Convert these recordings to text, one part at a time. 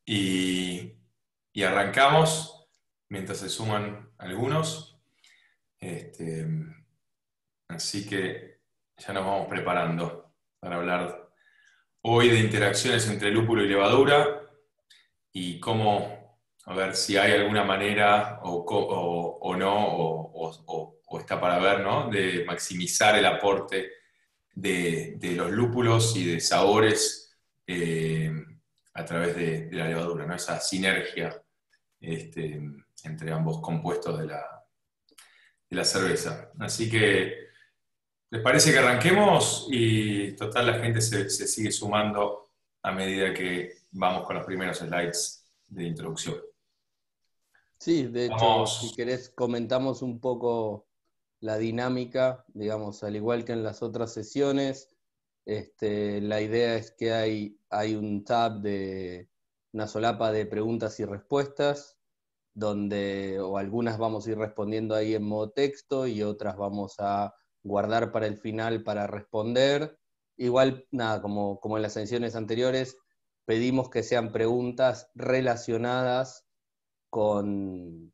y, y arrancamos mientras se suman algunos. Este, Así que ya nos vamos preparando para hablar hoy de interacciones entre lúpulo y levadura y cómo, a ver si hay alguna manera o no, o está para ver, ¿no? De maximizar el aporte de los lúpulos y de sabores a través de la levadura, ¿no? Esa sinergia este, entre ambos compuestos de la cerveza. Así que, ¿les parece que arranquemos? Y total, la gente se sigue sumando a medida que vamos con los primeros slides de introducción. Sí, de hecho, si Vamos. querés, comentamos un poco la dinámica, digamos, al igual que en las otras sesiones. La idea es que hay un tab de una solapa de preguntas y respuestas, donde o algunas vamos a ir respondiendo ahí en modo texto y otras vamos a guardar para el final para responder. Igual, nada, como en las sesiones anteriores, pedimos que sean preguntas relacionadas con,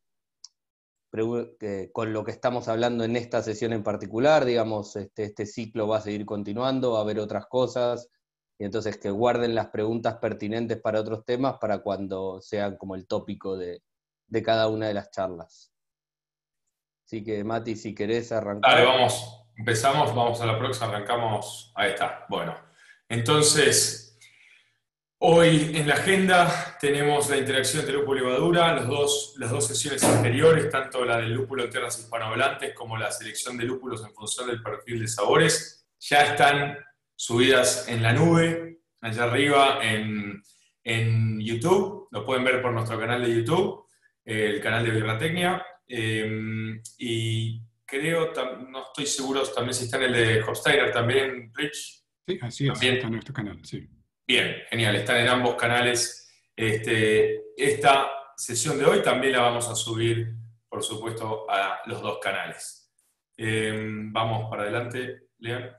con lo que estamos hablando en esta sesión en particular. Digamos, este ciclo va a seguir continuando, va a haber otras cosas, y entonces que guarden las preguntas pertinentes para otros temas para cuando sean como el tópico de cada una de las charlas. Así que, Mati, si querés Dale, arrancar. vamos. Empezamos, vamos a la próxima, arrancamos. Ahí está. Bueno, entonces, hoy en la agenda tenemos la interacción entre lúpulo y levadura, las dos sesiones anteriores, tanto la del lúpulo en tierras hispanohablantes como la selección de lúpulos en función del perfil de sabores, ya están subidas en la nube, allá arriba en YouTube. Lo pueden ver por nuestro canal de YouTube, el canal de Birratecnia. Y creo, no estoy seguro también si está en el de Hofsteiner también, Rich. Sí, así es, También. está en nuestro canal, sí. Bien, genial, están en ambos canales. Esta sesión de hoy también la vamos a subir, por supuesto, a los dos canales. Vamos para adelante, Leon.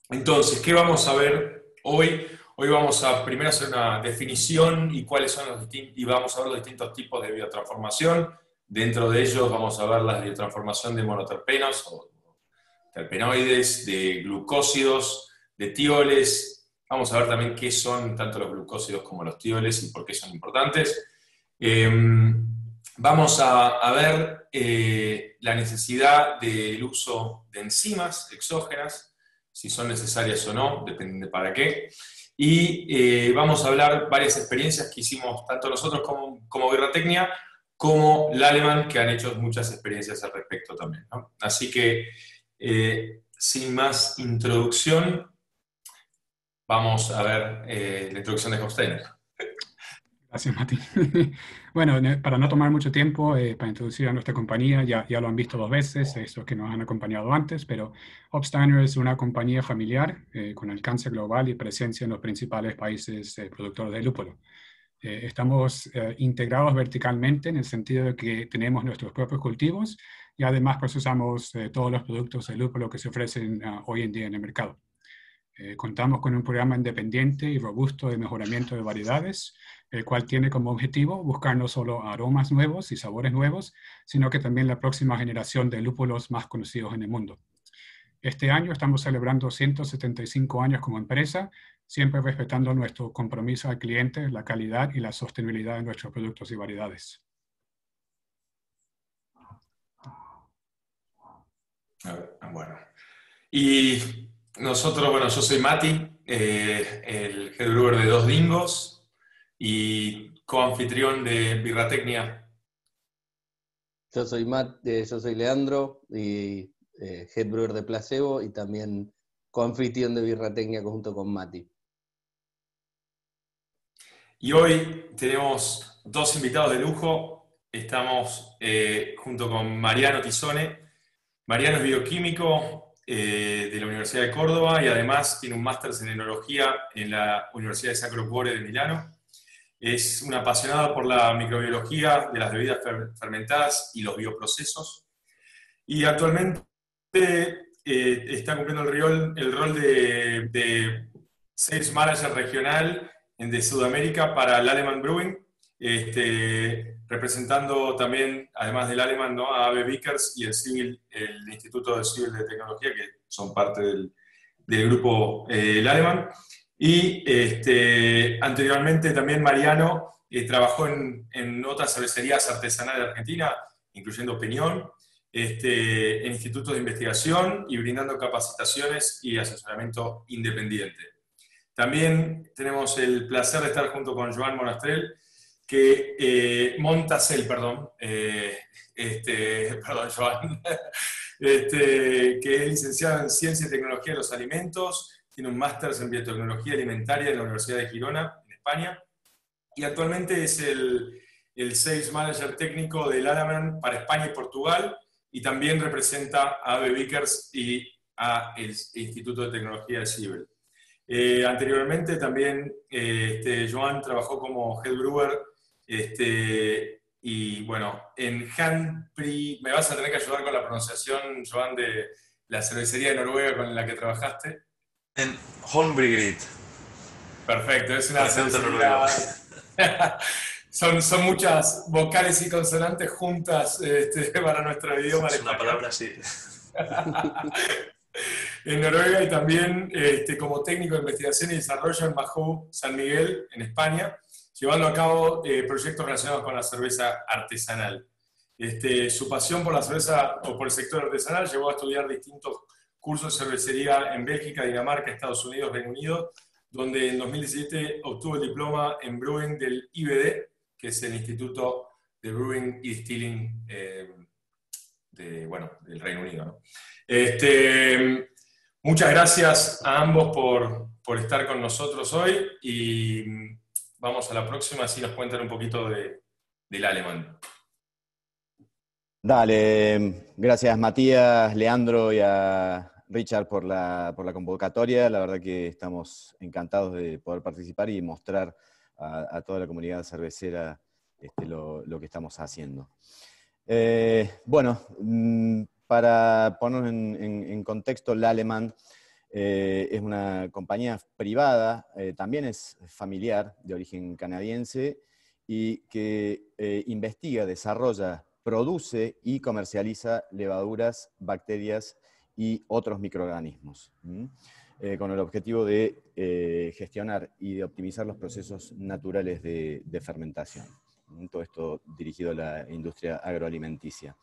Entonces, ¿qué vamos a ver hoy? Hoy vamos a primero hacer una definición y cuáles son y vamos a ver los distintos tipos de biotransformación. Dentro de ellos vamos a ver la biotransformación de monoterpenos o terpenoides, de glucósidos, de tioles. Vamos a ver también qué son tanto los glucósidos como los tioles y por qué son importantes. Vamos a ver la necesidad del uso de enzimas exógenas, si son necesarias o no, depende de para qué. Y vamos a hablar varias experiencias que hicimos tanto nosotros como Birratecnia, como Lallemand, que han hecho muchas experiencias al respecto también, ¿no? Así que, sin más introducción, vamos a ver la introducción de Hofsteiner. Gracias, Mati. Bueno, para no tomar mucho tiempo, para introducir a nuestra compañía, ya lo han visto dos veces, esos que nos han acompañado antes, pero Hofsteiner es una compañía familiar con alcance global y presencia en los principales países productores de lúpulo. Estamos integrados verticalmente en el sentido de que tenemos nuestros propios cultivos y además procesamos todos los productos de lúpulo que se ofrecen hoy en día en el mercado. Contamos con un programa independiente y robusto de mejoramiento de variedades, el cual tiene como objetivo buscar no solo aromas nuevos y sabores nuevos, sino que también la próxima generación de lúpulos más conocidos en el mundo. Este año estamos celebrando 175 años como empresa, siempre respetando nuestro compromiso al cliente, la calidad y la sostenibilidad de nuestros productos y variedades. Bueno, y nosotros, bueno, yo soy Mati, el head brewer de Dos Dingos y coanfitrión de Birratecnia. Yo soy Leandro, y head brewer de Placebo y también coanfitrión de Birratecnia junto con Mati. Y hoy tenemos dos invitados de lujo. Estamos junto con Mariano Tisone. Mariano es bioquímico de la Universidad de Córdoba y además tiene un máster en enología en la Universidad de Sacro Cuore de Milano. Es un apasionado por la microbiología de las bebidas fermentadas y los bioprocesos. Y actualmente está cumpliendo el rol de Sales Manager regional de Sudamérica para el Alemán Brewing, representando también, además del Alemán, ¿no?, a AB Vickers y el Instituto de Civil de Tecnología, que son parte del grupo el Alemán. Y anteriormente también Mariano trabajó en otras cervecerías artesanales de Argentina, incluyendo Peñón, en institutos de investigación y brindando capacitaciones y asesoramiento independiente. También tenemos el placer de estar junto con Joan Monastrell, perdón, Joan, que es licenciado en Ciencia y Tecnología de los Alimentos, tiene un máster en Biotecnología Alimentaria en la Universidad de Girona, en España, y actualmente es el Sales Manager técnico del Alemán para España y Portugal, y también representa a AB Vickers y al Instituto de Tecnología de Siebel. Anteriormente también Joan trabajó como Head Brewer y bueno, en Hanpri, me vas a tener que ayudar con la pronunciación, Joan, de la cervecería de Noruega con la que trabajaste. En Holmbrygrid. Perfecto, es una cervecería... son muchas vocales y consonantes juntas para nuestro idioma. Es una palabra así. En Noruega, y también como técnico de investigación y desarrollo en Mahou, San Miguel, en España, llevando a cabo proyectos relacionados con la cerveza artesanal. Su pasión por la cerveza o por el sector artesanal llevó a estudiar distintos cursos de cervecería en Bélgica, Dinamarca, Estados Unidos, Reino Unido, donde en 2017 obtuvo el diploma en Brewing del IBD, que es el Instituto de Brewing y Distilling del Reino Unido, ¿no? Muchas gracias a ambos por estar con nosotros hoy y vamos a la próxima, así nos cuentan un poquito del Alemán. Dale, gracias Matías, Leandro y a Richard por la convocatoria. La verdad que estamos encantados de poder participar y mostrar a toda la comunidad cervecera lo que estamos haciendo. Bueno, para ponernos en contexto, el Alemán es una compañía privada, también es familiar, de origen canadiense, y que investiga, desarrolla, produce y comercializa levaduras, bacterias y otros microorganismos, con el objetivo de gestionar y de optimizar los procesos naturales de fermentación. Todo esto dirigido a la industria agroalimenticia.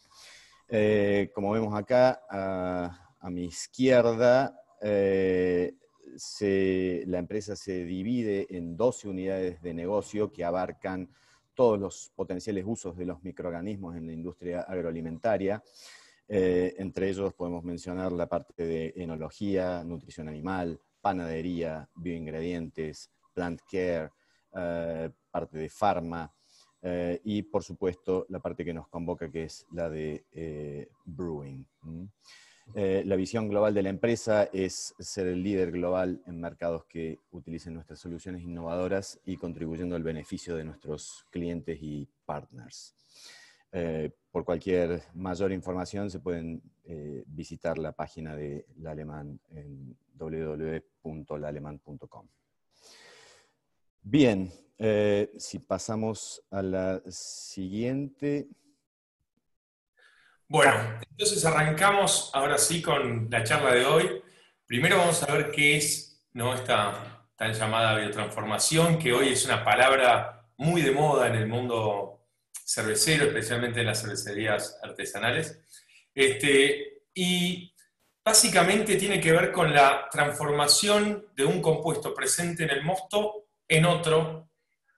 Como vemos acá, a mi izquierda, la empresa se divide en 12 unidades de negocio que abarcan todos los potenciales usos de los microorganismos en la industria agroalimentaria. Entre ellos podemos mencionar la parte de enología, nutrición animal, panadería, bioingredientes, plant care, parte de farma, y por supuesto la parte que nos convoca, que es la de brewing. La visión global de la empresa es ser el líder global en mercados que utilicen nuestras soluciones innovadoras y contribuyendo al beneficio de nuestros clientes y partners. Por cualquier mayor información se pueden visitar la página de La Alemán en www.laaleman.com. Bien, si pasamos a la siguiente. Bueno, entonces arrancamos ahora sí con la charla de hoy. Primero vamos a ver qué es, ¿no?, esta tan llamada biotransformación, que hoy es una palabra muy de moda en el mundo cervecero, especialmente en las cervecerías artesanales. Y básicamente tiene que ver con la transformación de un compuesto presente en el mosto en otro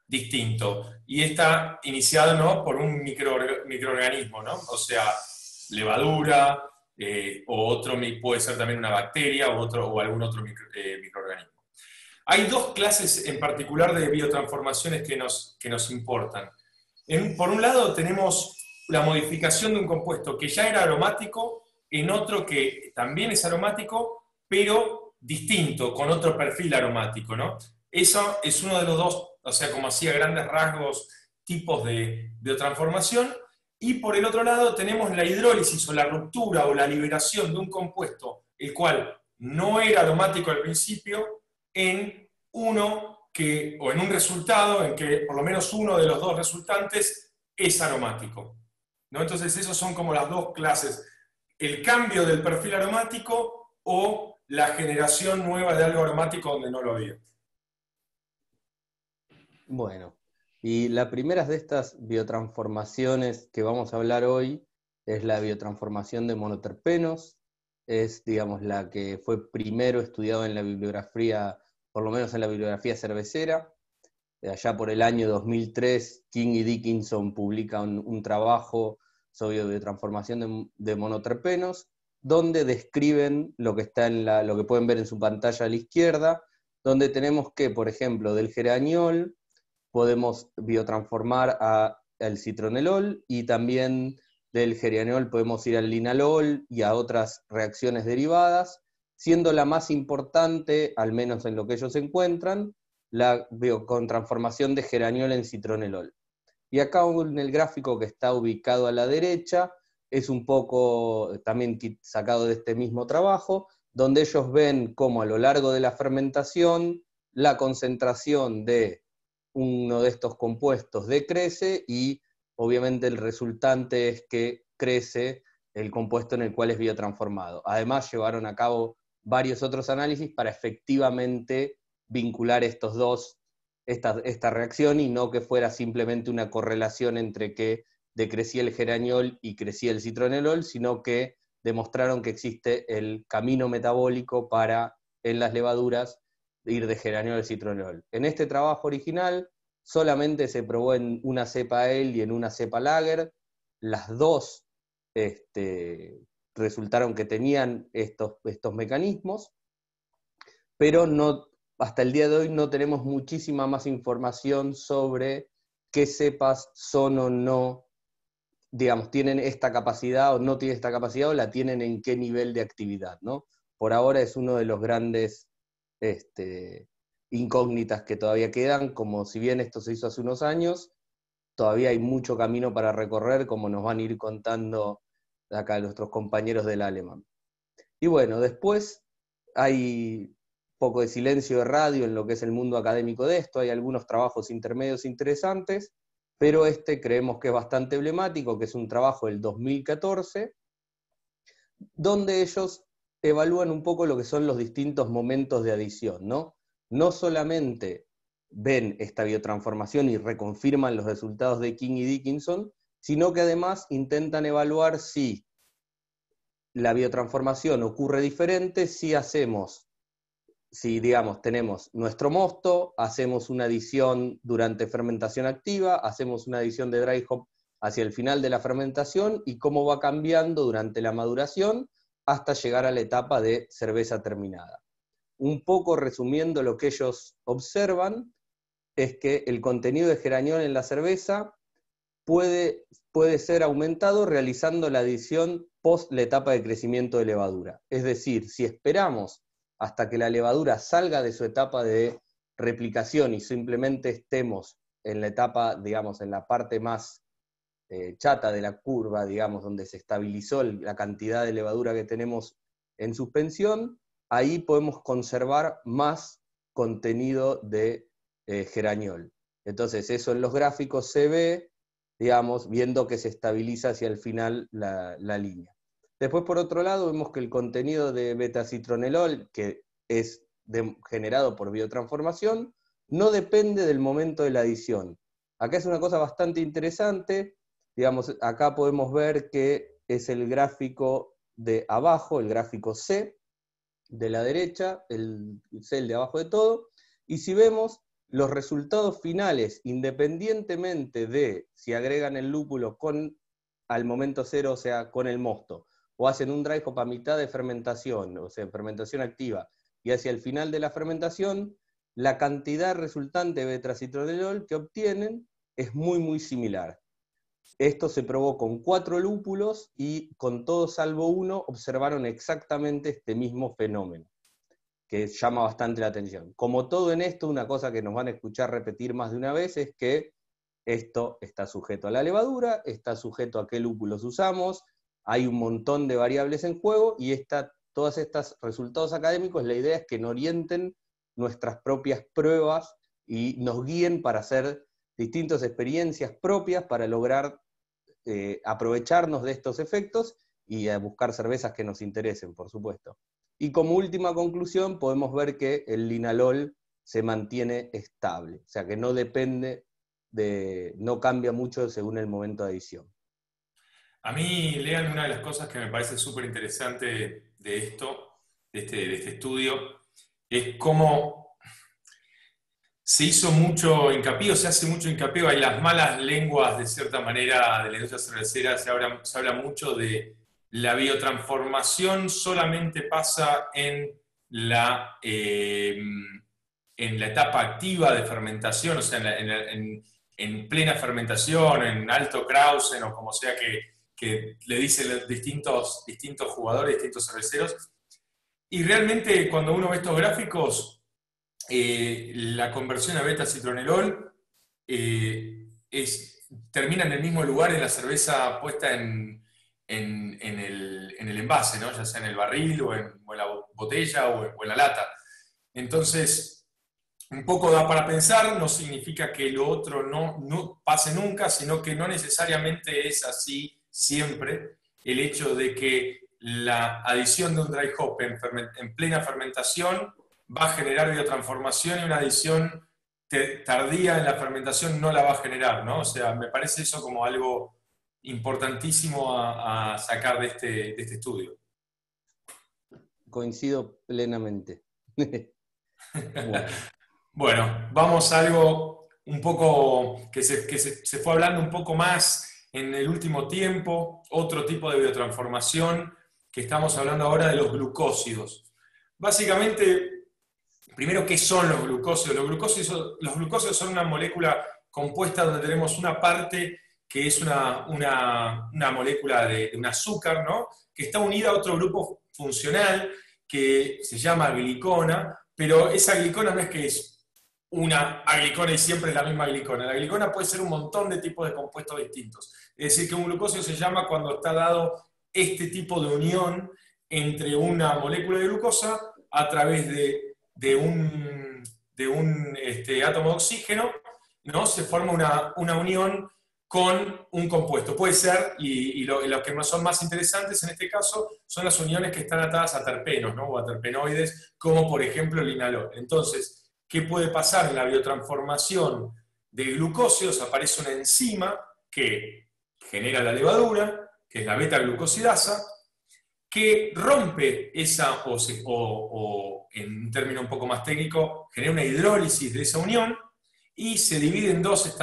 distinto. Y está iniciado, ¿no?, por un microorganismo, ¿no? O sea, levadura, o otro, puede ser también una bacteria o algún otro microorganismo. Hay dos clases en particular de biotransformaciones que nos importan. Por un lado tenemos la modificación de un compuesto que ya era aromático en otro que también es aromático, pero distinto, con otro perfil aromático, ¿no? Eso es uno de los dos, o sea, como así a grandes rasgos, tipos de biotransformación. Y por el otro lado tenemos la hidrólisis o la ruptura o la liberación de un compuesto, el cual no era aromático al principio, en uno o en un resultado en que por lo menos uno de los dos resultantes es aromático, ¿no? Entonces, esos son como las dos clases: el cambio del perfil aromático o la generación nueva de algo aromático donde no lo había. Bueno, y la primera de estas biotransformaciones que vamos a hablar hoy es la biotransformación de monoterpenos. Es, digamos, la que fue primero estudiada en la bibliografía, por lo menos en la bibliografía cervecera. Allá por el año 2003, King y Dickinson publican un trabajo sobre biotransformación de monoterpenos, donde describen lo que está lo que pueden ver en su pantalla a la izquierda, donde tenemos que, por ejemplo, del geraniol podemos biotransformar al citronelol, y también del geraniol podemos ir al linalol y a otras reacciones derivadas, siendo la más importante, al menos en lo que ellos encuentran, la biotransformación de geraniol en citronelol. Y acá en el gráfico que está ubicado a la derecha, es un poco también sacado de este mismo trabajo, donde ellos ven cómo a lo largo de la fermentación la concentración de uno de estos compuestos decrece, y obviamente el resultante es que crece el compuesto en el cual es biotransformado. Además, llevaron a cabo varios otros análisis para efectivamente vincular esta reacción, y no que fuera simplemente una correlación entre que decrecía el geraniol y crecía el citronelol, sino que demostraron que existe el camino metabólico para, en las levaduras, ir de geraniol al citronelol. En este trabajo original solamente se probó en una cepa ale y en una cepa lager. Las dos resultaron que tenían estos mecanismos, pero no, hasta el día de hoy no tenemos muchísima más información sobre qué cepas son o no, digamos, tienen esta capacidad o no tienen esta capacidad, o la tienen en qué nivel de actividad, ¿no? Por ahora es uno de los grandes incógnitas que todavía quedan, como si bien esto se hizo hace unos años, todavía hay mucho camino para recorrer, como nos van a ir contando acá nuestros compañeros del alemán. Y bueno, después hay poco de silencio de radio en lo que es el mundo académico de esto, hay algunos trabajos intermedios interesantes, pero creemos que es bastante emblemático, que es un trabajo del 2014, donde ellos evalúan un poco lo que son los distintos momentos de adición, ¿no? No solamente ven esta biotransformación y reconfirman los resultados de King y Dickinson, sino que además intentan evaluar si la biotransformación ocurre diferente si digamos, tenemos nuestro mosto, hacemos una adición durante fermentación activa, hacemos una adición de dry hop hacia el final de la fermentación, y cómo va cambiando durante la maduración hasta llegar a la etapa de cerveza terminada. Un poco resumiendo, lo que ellos observan es que el contenido de geraniol en la cerveza puede ser aumentado realizando la adición post la etapa de crecimiento de levadura. Es decir, si esperamos hasta que la levadura salga de su etapa de replicación y simplemente estemos en la etapa, digamos, en la parte más chata de la curva, digamos, donde se estabilizó la cantidad de levadura que tenemos en suspensión, ahí podemos conservar más contenido de geraniol. Entonces, eso en los gráficos se ve, digamos, viendo que se estabiliza hacia el final la línea. Después, por otro lado, vemos que el contenido de beta-citronelol, que es generado por biotransformación, no depende del momento de la adición. Acá es una cosa bastante interesante, digamos, acá podemos ver que es el gráfico de abajo, el gráfico C, de la derecha, el de abajo de todo, y si vemos los resultados finales, independientemente de si agregan el lúpulo al momento cero, o sea, con el mosto, o hacen un dry hop a mitad de fermentación, o sea, fermentación activa, y hacia el final de la fermentación, la cantidad resultante de beta-citronelol que obtienen es muy, muy similar. Esto se probó con 4 lúpulos, y con todos salvo uno observaron exactamente este mismo fenómeno, que llama bastante la atención. Como todo en esto, una cosa que nos van a escuchar repetir más de una vez es que esto está sujeto a la levadura, está sujeto a qué lúpulos usamos, hay un montón de variables en juego, y todos estos resultados académicos, la idea es que nos orienten nuestras propias pruebas y nos guíen para hacer distintas experiencias propias para lograr aprovecharnos de estos efectos y a buscar cervezas que nos interesen, por supuesto. Y como última conclusión, podemos ver que el linalol se mantiene estable, o sea que no depende no cambia mucho según el momento de adición. A mí, Lean, una de las cosas que me parece súper interesante de esto, de este estudio, es cómo se hizo mucho hincapié, o se hace mucho hincapié, hay las malas lenguas, de cierta manera, de la industria cervecera, se habla mucho de la biotransformación solamente pasa en la etapa activa de fermentación, o sea, en plena fermentación, en alto Krausen, o como sea que le dicen distintos jugadores, distintos cerveceros. Y realmente cuando uno ve estos gráficos, la conversión a beta-citronerol termina en el mismo lugar en la cerveza puesta en el envase, ¿no? Ya sea en el barril o en la botella o en la lata. Entonces, un poco da para pensar, no significa que lo otro no pase nunca, sino que no necesariamente es así siempre. El hecho de que la adición de un dry hop en plena fermentación va a generar biotransformación y una adición tardía en la fermentación no la va a generar, ¿no? O sea, me parece eso como algo importantísimo a sacar de este estudio. Coincido plenamente. Bueno, vamos a algo un poco que se fue hablando un poco más en el último tiempo, otro tipo de biotransformación, que estamos hablando ahora de los glucósidos. Básicamente, primero, ¿qué son los glucósidos? Los glucósidos son una molécula compuesta donde tenemos una parte que es una molécula de un azúcar, ¿no? Que está unida a otro grupo funcional que se llama glicona, pero esa glicona no es que es una aglicona y siempre es la misma glicona. La glicona puede ser un montón de tipos de compuestos distintos. Es decir, que un glucósido se llama cuando está dado este tipo de unión entre una molécula de glucosa a través de un átomo de oxígeno, ¿no? Se forma una unión con un compuesto. Puede ser, y los que son más interesantes en este caso, son las uniones que están atadas a terpenos, ¿no? O a terpenoides, como por ejemplo el linalol. Entonces, ¿qué puede pasar en la biotransformación de glucósidos? Aparece una enzima que genera la levadura, que es la beta-glucosidasa, que rompe esa, o en un término un poco más técnico, genera una hidrólisis de esa unión y se divide en dos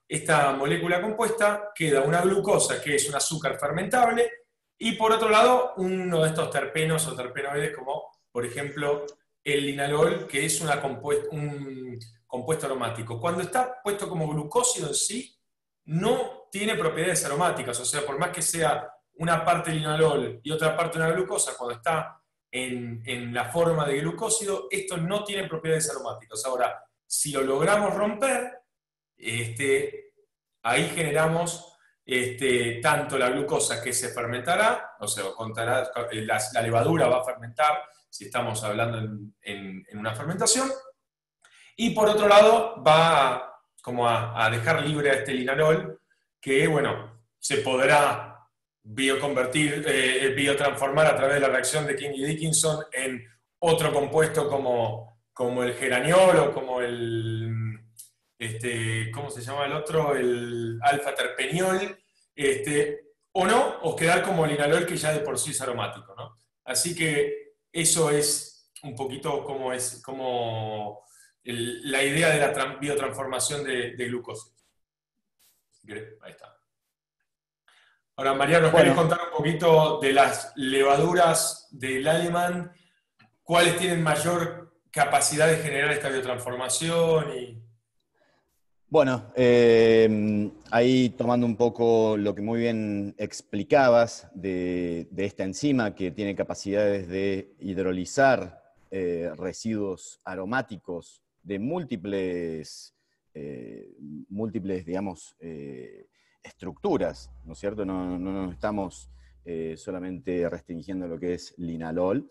esta molécula compuesta, queda una glucosa, que es un azúcar fermentable, y por otro lado, uno de estos terpenos o terpenoides, como por ejemplo el linalol, que es un compuesto aromático. Cuando está puesto como glucósido en sí, no tiene propiedades aromáticas, o sea, por más que sea una parte linalol y otra parte una glucosa, cuando está en la forma de glucósido, esto no tiene propiedades aromáticas. Ahora, si lo logramos romper, ahí generamos tanto la glucosa que se fermentará, o sea, la levadura va a fermentar, si estamos hablando en una fermentación, y por otro lado va como a dejar libre a este linalol, que bueno, se podrá biotransformar a través de la reacción de King y Dickinson en otro compuesto como el geraniol o como ¿cómo se llama el otro? El alfa-terpeniol, o no, o quedar como linalol, que ya de por sí es aromático, ¿no? Así que eso es un poquito como la idea de la biotransformación de glucósidos. Ahí está. Ahora, María, ¿nos querés contar un poquito de las levaduras del alemán? ¿Cuáles tienen mayor capacidad de generar esta biotransformación? Bueno, ahí tomando un poco lo que muy bien explicabas de esta enzima que tiene capacidades de hidrolizar residuos aromáticos de múltiples digamos, estructuras, ¿no es cierto? No nos estamos solamente restringiendo lo que es linalol.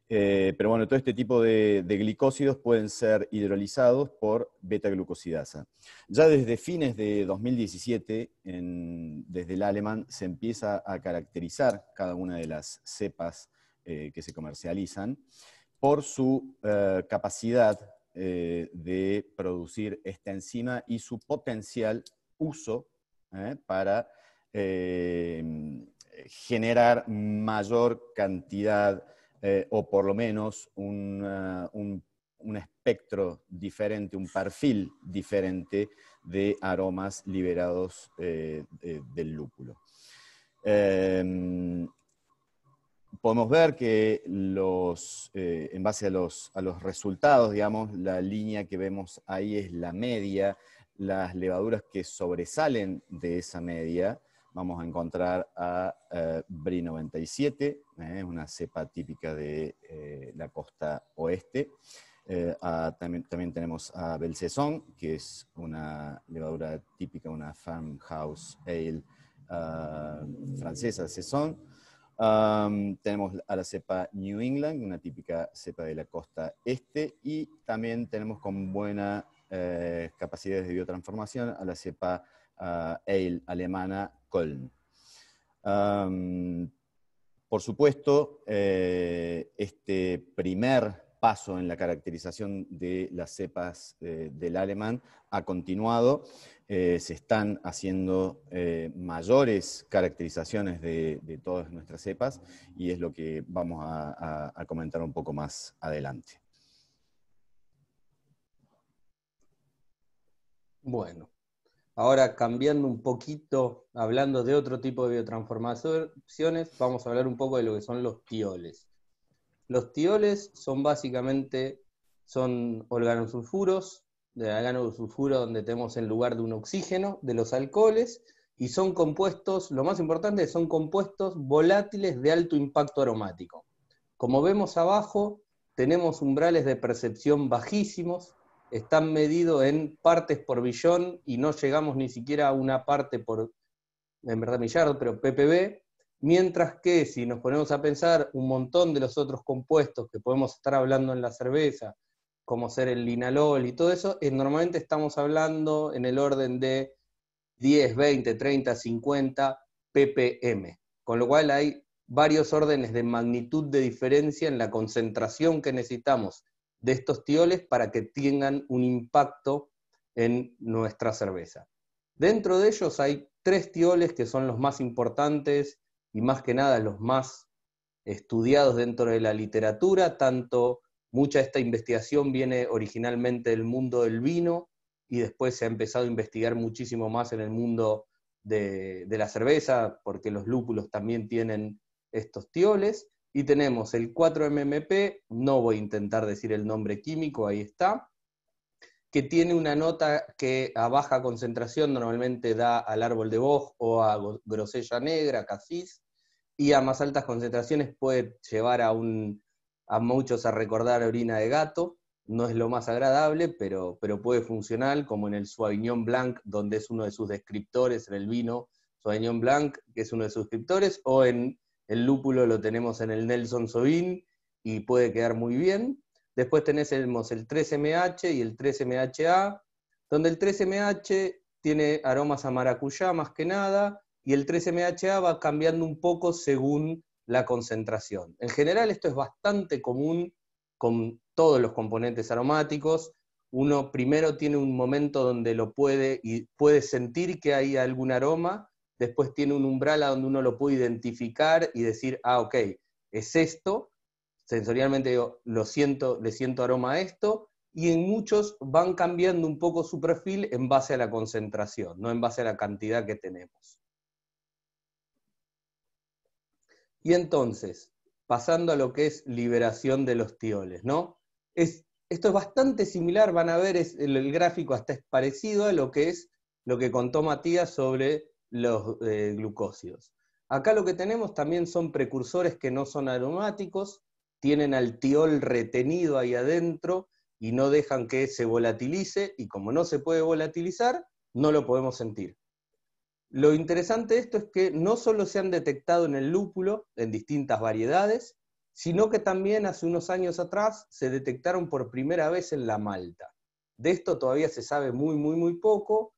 Pero bueno, todo este tipo de glicósidos pueden ser hidrolizados por beta-glucosidasa. Ya desde fines de 2017, desde el Alemán, se empieza a caracterizar cada una de las cepas que se comercializan por su capacidad de producir esta enzima y su potencial uso para generar mayor cantidad o por lo menos un espectro diferente, un perfil diferente de aromas liberados del lúpulo. Podemos ver que en base a los resultados, digamos, la línea que vemos ahí es la media. Las levaduras que sobresalen de esa media, vamos a encontrar a Brie 97, una cepa típica de la costa oeste. También tenemos a Belle Saison, que es una levadura típica, una farmhouse ale francesa, Saison. Tenemos a la cepa New England, una típica cepa de la costa este, y también tenemos con buena capacidades de biotransformación a la cepa ale alemana Köln. Por supuesto, este primer paso en la caracterización de las cepas del alemán ha continuado. Se están haciendo mayores caracterizaciones de todas nuestras cepas y es lo que vamos a comentar un poco más adelante. Bueno, ahora cambiando un poquito, hablando de otro tipo de biotransformaciones, vamos a hablar un poco de lo que son los tioles. Los tioles son básicamente organosulfuros, de organosulfuro donde tenemos en lugar de un oxígeno, de los alcoholes, y son compuestos, lo más importante, son compuestos volátiles de alto impacto aromático. Como vemos abajo, tenemos umbrales de percepción bajísimos, están medidos en partes por billón y no llegamos ni siquiera a una parte por, en verdad, millar, pero ppb, mientras que si nos ponemos a pensar un montón de los otros compuestos que podemos estar hablando en la cerveza, como ser el linalol y todo eso, normalmente estamos hablando en el orden de 10, 20, 30, 50 ppm, con lo cual hay varios órdenes de magnitud de diferencia en la concentración que necesitamos de estos tioles para que tengan un impacto en nuestra cerveza. Dentro de ellos hay 3 tioles que son los más importantes y más que nada los más estudiados dentro de la literatura. Mucha de esta investigación viene originalmente del mundo del vino y después se ha empezado a investigar muchísimo más en el mundo de la cerveza, porque los lúpulos también tienen estos tioles. Y tenemos el 4-MMP, no voy a intentar decir el nombre químico, ahí está, que tiene una nota que a baja concentración normalmente da al árbol de boj o a grosella negra, cassis, y a más altas concentraciones puede llevar a muchos a recordar orina de gato. No es lo más agradable, pero puede funcionar, como en el Sauvignon Blanc, donde es uno de sus descriptores, en el vino Sauvignon Blanc, que es uno de sus descriptores, o en el lúpulo lo tenemos en el Nelson Sauvin, y puede quedar muy bien. Después tenemos el 3MH y el 3MHA, donde el 3MH tiene aromas a maracuyá más que nada, y el 3MHA va cambiando un poco según la concentración. En general esto es bastante común con todos los componentes aromáticos. Uno primero tiene un momento donde puede sentir que hay algún aroma, después tiene un umbral a donde uno lo puede identificar y decir, ok, es esto, sensorialmente digo, le siento aroma a esto, y en muchos van cambiando un poco su perfil en base a la concentración, no en base a la cantidad que tenemos. Y entonces, pasando a lo que es liberación de los tioles, ¿no? Esto es bastante similar, van a ver, el gráfico hasta es parecido a lo que contó Matías sobre los glucósidos. Acá lo que tenemos también son precursores que no son aromáticos, tienen al tiol retenido ahí adentro y no dejan que se volatilice, y como no se puede volatilizar, no lo podemos sentir. Lo interesante de esto es que no solo se han detectado en el lúpulo, en distintas variedades, sino que también hace unos años atrás se detectaron por primera vez en la malta. De esto todavía se sabe muy, muy, muy poco,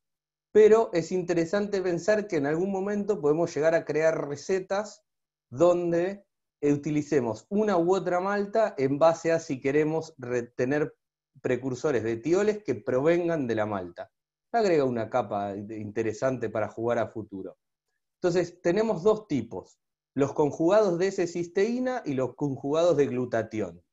pero es interesante pensar que en algún momento podemos llegar a crear recetas donde utilicemos una u otra malta en base a si queremos tener precursores de tioles que provengan de la malta. Agrega una capa interesante para jugar a futuro. Entonces, tenemos dos tipos, los conjugados de S-cisteína y los conjugados de glutatión.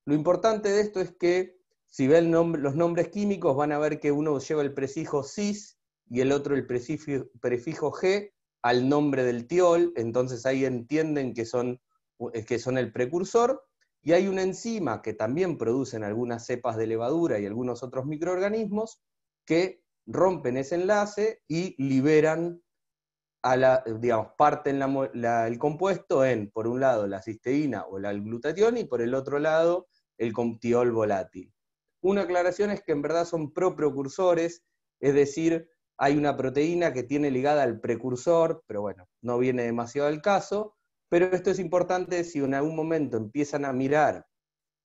Lo importante de esto es que, si ven los nombres químicos, van a ver que uno lleva el prefijo cis y el otro el prefijo G al nombre del tiol, entonces ahí entienden que son el precursor, y hay una enzima que también producen algunas cepas de levadura y algunos otros microorganismos que rompen ese enlace y liberan parten el compuesto en, por un lado, la cisteína o el glutatión y por el otro lado, el tiol volátil. Una aclaración es que en verdad son proprecursores, es decir, hay una proteína que tiene ligada al precursor, pero bueno, no viene demasiado al caso, pero esto es importante si en algún momento empiezan a mirar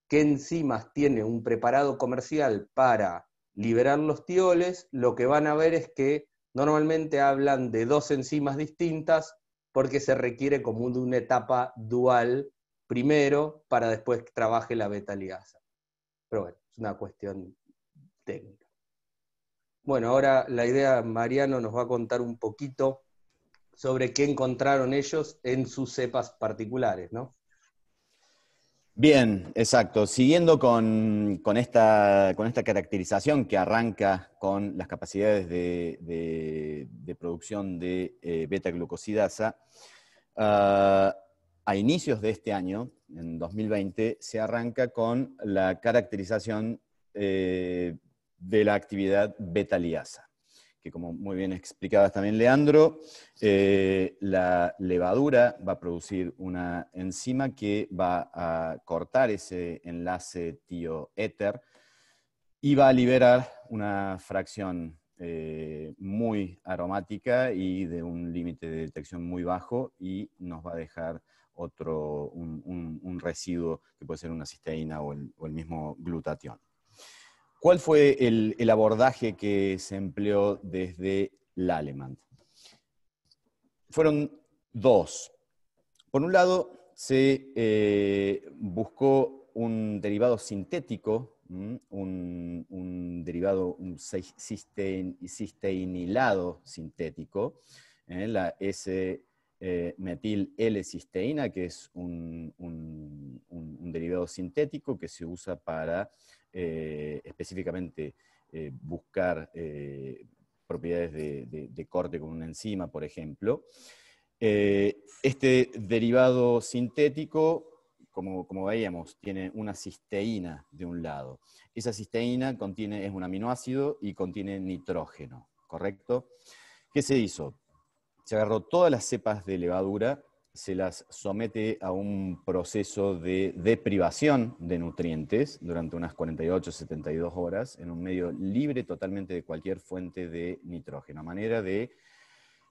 qué enzimas tiene un preparado comercial para liberar los tioles, lo que van a ver es que normalmente hablan de dos enzimas distintas porque se requiere como de una etapa dual primero para después que trabaje la beta ligasa. Pero bueno, es una cuestión técnica. Bueno, ahora la idea, Mariano nos va a contar un poquito sobre qué encontraron ellos en sus cepas particulares, ¿no? Bien, exacto. Siguiendo con esta caracterización que arranca con las capacidades de producción de beta-glucosidasa, a inicios de este año, en 2020, se arranca con la caracterización de la actividad beta-liasa, que como muy bien explicabas también, Leandro, la levadura va a producir una enzima que va a cortar ese enlace tioéter y va a liberar una fracción muy aromática y de un límite de detección muy bajo, y nos va a dejar un residuo que puede ser una cisteína o el mismo glutatión. ¿Cuál fue el abordaje que se empleó desde Lallemand? Fueron dos. Por un lado, se buscó un derivado sintético, un derivado, un cisteinilado sintético, la S-metil L-cisteína, que es un derivado sintético que se usa para específicamente buscar propiedades de corte con una enzima, por ejemplo. Este derivado sintético, como veíamos, tiene una cisteína de un lado. Esa cisteína es un aminoácido y contiene nitrógeno, ¿correcto? ¿Qué se hizo? Se agarró todas las cepas de levadura, se las somete a un proceso de deprivación de nutrientes durante unas 48-72 horas en un medio libre totalmente de cualquier fuente de nitrógeno, a manera de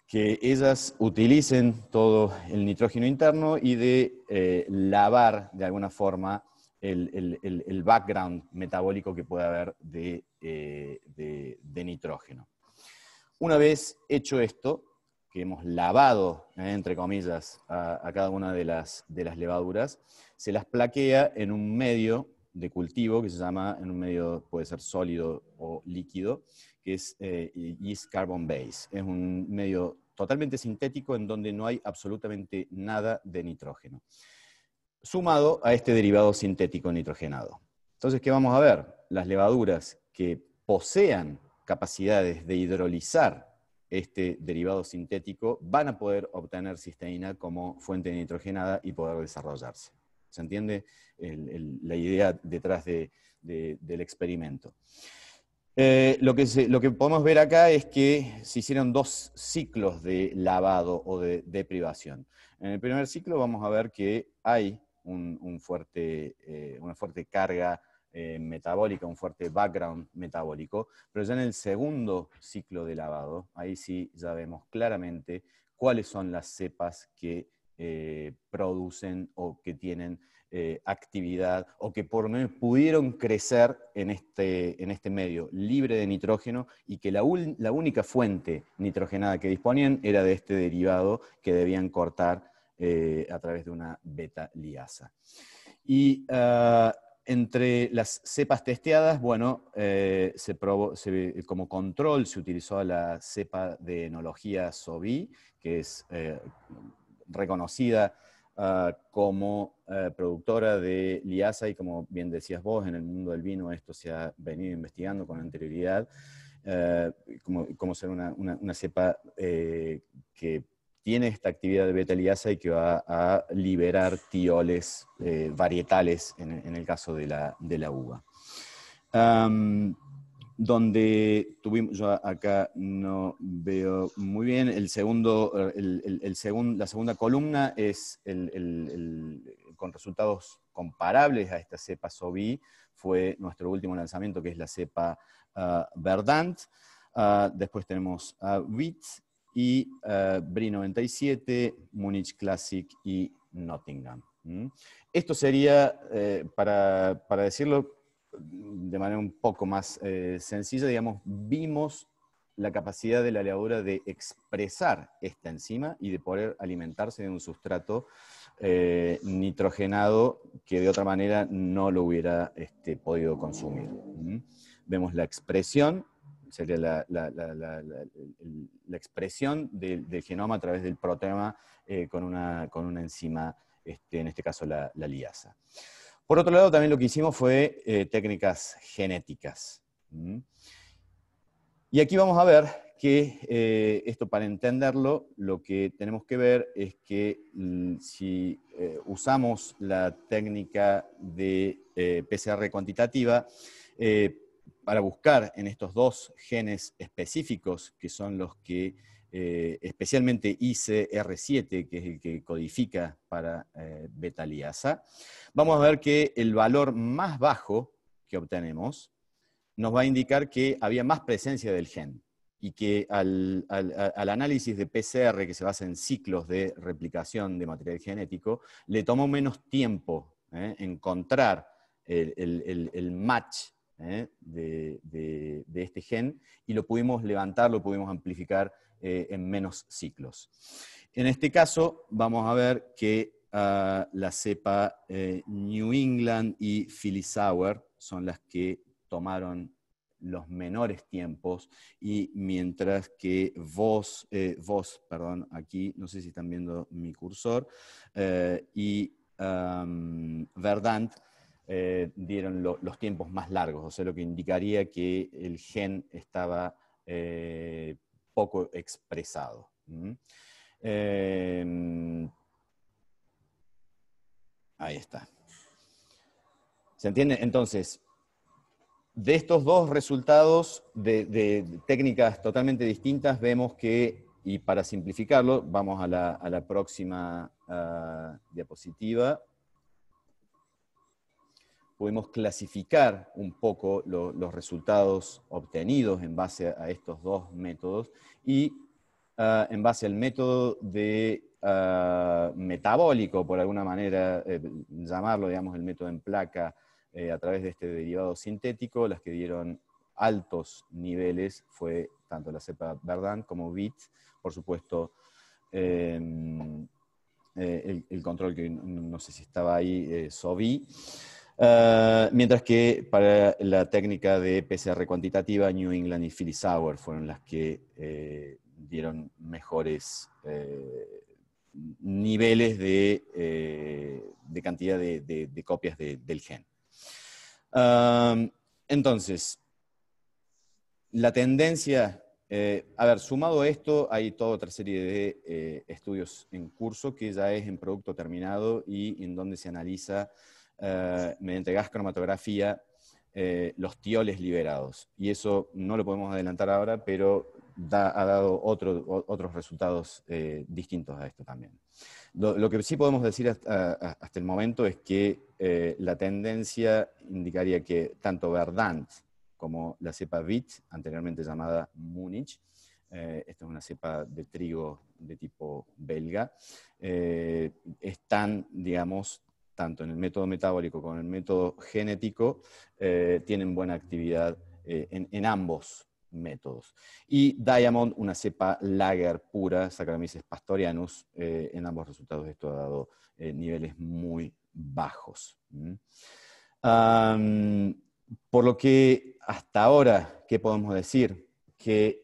que ellas utilicen todo el nitrógeno interno y de lavar de alguna forma el background metabólico que puede haber de nitrógeno. Una vez hecho esto, que hemos lavado, entre comillas, a cada una de las levaduras, se las plaquea en un medio de cultivo que se llama, en un medio puede ser sólido o líquido, que es yeast carbon base. Es un medio totalmente sintético en donde no hay absolutamente nada de nitrógeno, sumado a este derivado sintético nitrogenado. Entonces, ¿qué vamos a ver? Las levaduras que posean capacidades de hidrolizar este derivado sintético van a poder obtener cisteína como fuente nitrogenada y poder desarrollarse. ¿Se entiende la idea detrás del experimento? Lo que podemos ver acá es que se hicieron dos ciclos de lavado o de deprivación. En el primer ciclo vamos a ver que hay una fuerte carga metabólica, un fuerte background metabólico, pero ya en el segundo ciclo de lavado, ahí sí ya vemos claramente cuáles son las cepas que producen o que tienen actividad, o que por lo menos pudieron crecer en este medio libre de nitrógeno, y que la única fuente nitrogenada que disponían era de este derivado que debían cortar a través de una beta-liasa. Y entre las cepas testeadas, bueno, como control se utilizó la cepa de enología SOVI, que es reconocida como productora de liasa, y como bien decías vos, en el mundo del vino esto se ha venido investigando con anterioridad, como ser una cepa que tiene esta actividad de beta-liasa y que va a liberar tioles varietales en el caso de la uva. Donde tuvimos, yo acá no veo muy bien, la segunda columna es con resultados comparables a esta cepa SOVI, fue nuestro último lanzamiento, que es la cepa Verdant. Después tenemos Wheat y Brie 97, Munich Classic y Nottingham. Esto sería, para decirlo de manera un poco más sencilla, digamos, vimos la capacidad de la levadura de expresar esta enzima y de poder alimentarse de un sustrato nitrogenado que de otra manera no lo hubiera podido consumir. Vemos la expresión, sería la expresión del genoma a través del proteoma con una enzima, en este caso la liasa. Por otro lado, también lo que hicimos fue técnicas genéticas. Y aquí vamos a ver que esto, para entenderlo, lo que tenemos que ver es que si usamos la técnica de PCR cuantitativa para buscar en estos dos genes específicos, que son los que especialmente ICR7, que es el que codifica para beta-liasa, vamos a ver que el valor más bajo que obtenemos nos va a indicar que había más presencia del gen, y que al análisis de PCR, que se basa en ciclos de replicación de material genético, le tomó menos tiempo encontrar el match de este gen, y lo pudimos levantar, lo pudimos amplificar en menos ciclos. En este caso vamos a ver que la cepa New England y Philly Sour son las que tomaron los menores tiempos, y mientras que perdón, aquí, no sé si están viendo mi cursor, y Verdant dieron los tiempos más largos, o sea, lo que indicaría que el gen estaba poco expresado. Ahí está. ¿Se entiende? Entonces, de estos dos resultados de técnicas totalmente distintas, vemos que, y para simplificarlo, vamos a la próxima diapositiva, pudimos clasificar un poco los resultados obtenidos en base a estos dos métodos, y en base al método de metabólico, por alguna manera llamarlo, digamos, el método en placa, a través de este derivado sintético, las que dieron altos niveles fue tanto la cepa Verdant como Wheat, por supuesto, el control que no sé si estaba ahí, SOVI, mientras que para la técnica de PCR cuantitativa, New England y Philly Sour fueron las que dieron mejores niveles de cantidad de copias del gen. Entonces, la tendencia, a ver, sumado a esto, hay toda otra serie de estudios en curso que ya es en producto terminado, y en donde se analiza mediante gas cromatografía los tioles liberados. Y eso no lo podemos adelantar ahora, pero ha dado otros resultados distintos a esto también. Lo que sí podemos decir hasta el momento es que la tendencia indicaría que tanto Verdant como la cepa Wheat, anteriormente llamada Munich, Esta es una cepa de trigo de tipo belga. Están, digamos, tanto en el método metabólico como en el método genético, tienen buena actividad en ambos métodos. Y Diamond, una cepa lager pura, Saccharomyces pastorianus, en ambos resultados esto ha dado niveles muy bajos. Por lo que hasta ahora, ¿qué podemos decir? Que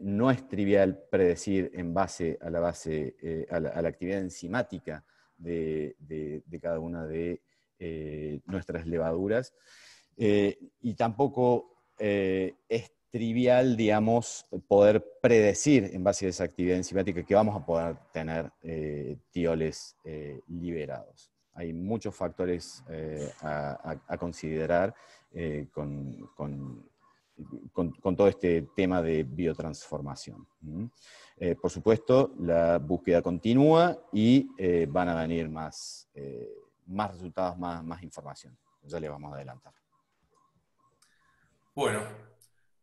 no es trivial predecir en base a la actividad enzimática de cada una de nuestras levaduras, y tampoco es trivial, digamos, poder predecir en base a esa actividad enzimática que vamos a poder tener tioles liberados. Hay muchos factores a considerar con todo este tema de biotransformación. Por supuesto, la búsqueda continúa y van a venir más resultados, más información. Ya le vamos a adelantar. Bueno,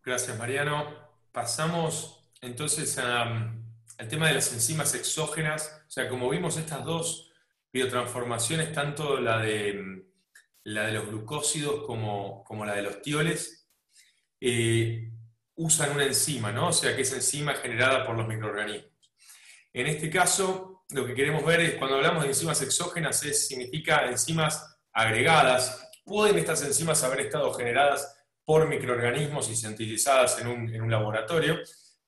gracias Mariano. Pasamos entonces al tema de las enzimas exógenas. O sea, como vimos estas dos biotransformaciones, tanto la de los glucósidos como la de los tioles, usan una enzima, ¿no? O sea, que es enzima generada por los microorganismos. En este caso, lo que queremos ver es, cuando hablamos de enzimas exógenas, significa enzimas agregadas. ¿Pueden estas enzimas haber estado generadas por microorganismos y sintetizadas en un laboratorio?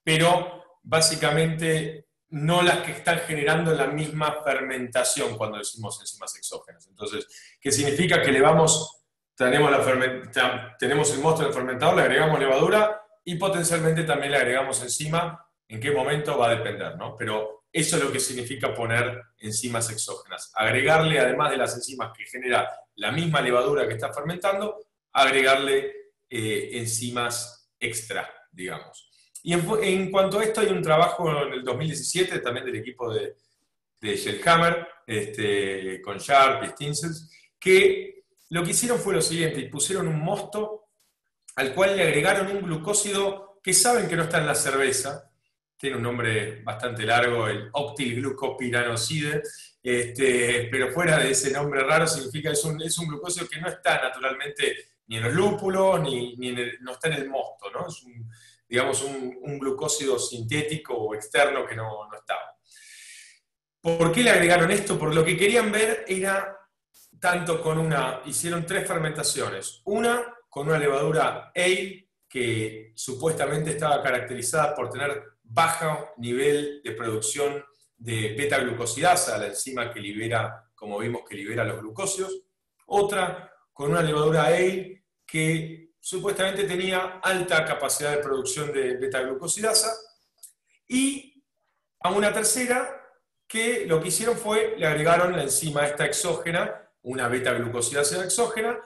Pero básicamente no las que están generando la misma fermentación cuando decimos enzimas exógenas. Entonces, ¿qué significa? Que tenemos el mosto del fermentador, le agregamos levadura y potencialmente también le agregamos enzima. ¿En qué momento? Va a depender, ¿no? Pero eso es lo que significa poner enzimas exógenas. Agregarle, además de las enzimas que genera la misma levadura que está fermentando, agregarle enzimas extra, digamos. Y en cuanto a esto, hay un trabajo en el 2017 también del equipo de Schellhammer, con Sharp y Stinsels, que lo que hicieron fue lo siguiente: pusieron un mosto al cual le agregaron un glucósido que saben que no está en la cerveza, tiene un nombre bastante largo, el octilglucopiranoside, pero fuera de ese nombre raro significa es un glucósido que no está naturalmente ni en los lúpulos, no está en el mosto, ¿no? Es digamos un glucósido sintético o externo que no estaba. ¿Por qué le agregaron esto? Por lo que querían ver era tanto hicieron 3 fermentaciones. Una con una levadura ale que supuestamente estaba caracterizada por tener bajo nivel de producción de beta-glucosidasa, la enzima que libera, como vimos, que libera los glucósidos. Otra con una levadura ale que supuestamente tenía alta capacidad de producción de beta-glucosidasa. Y a una tercera que lo que hicieron fue, le agregaron la enzima esta exógena, una beta-glucosidasa exógena,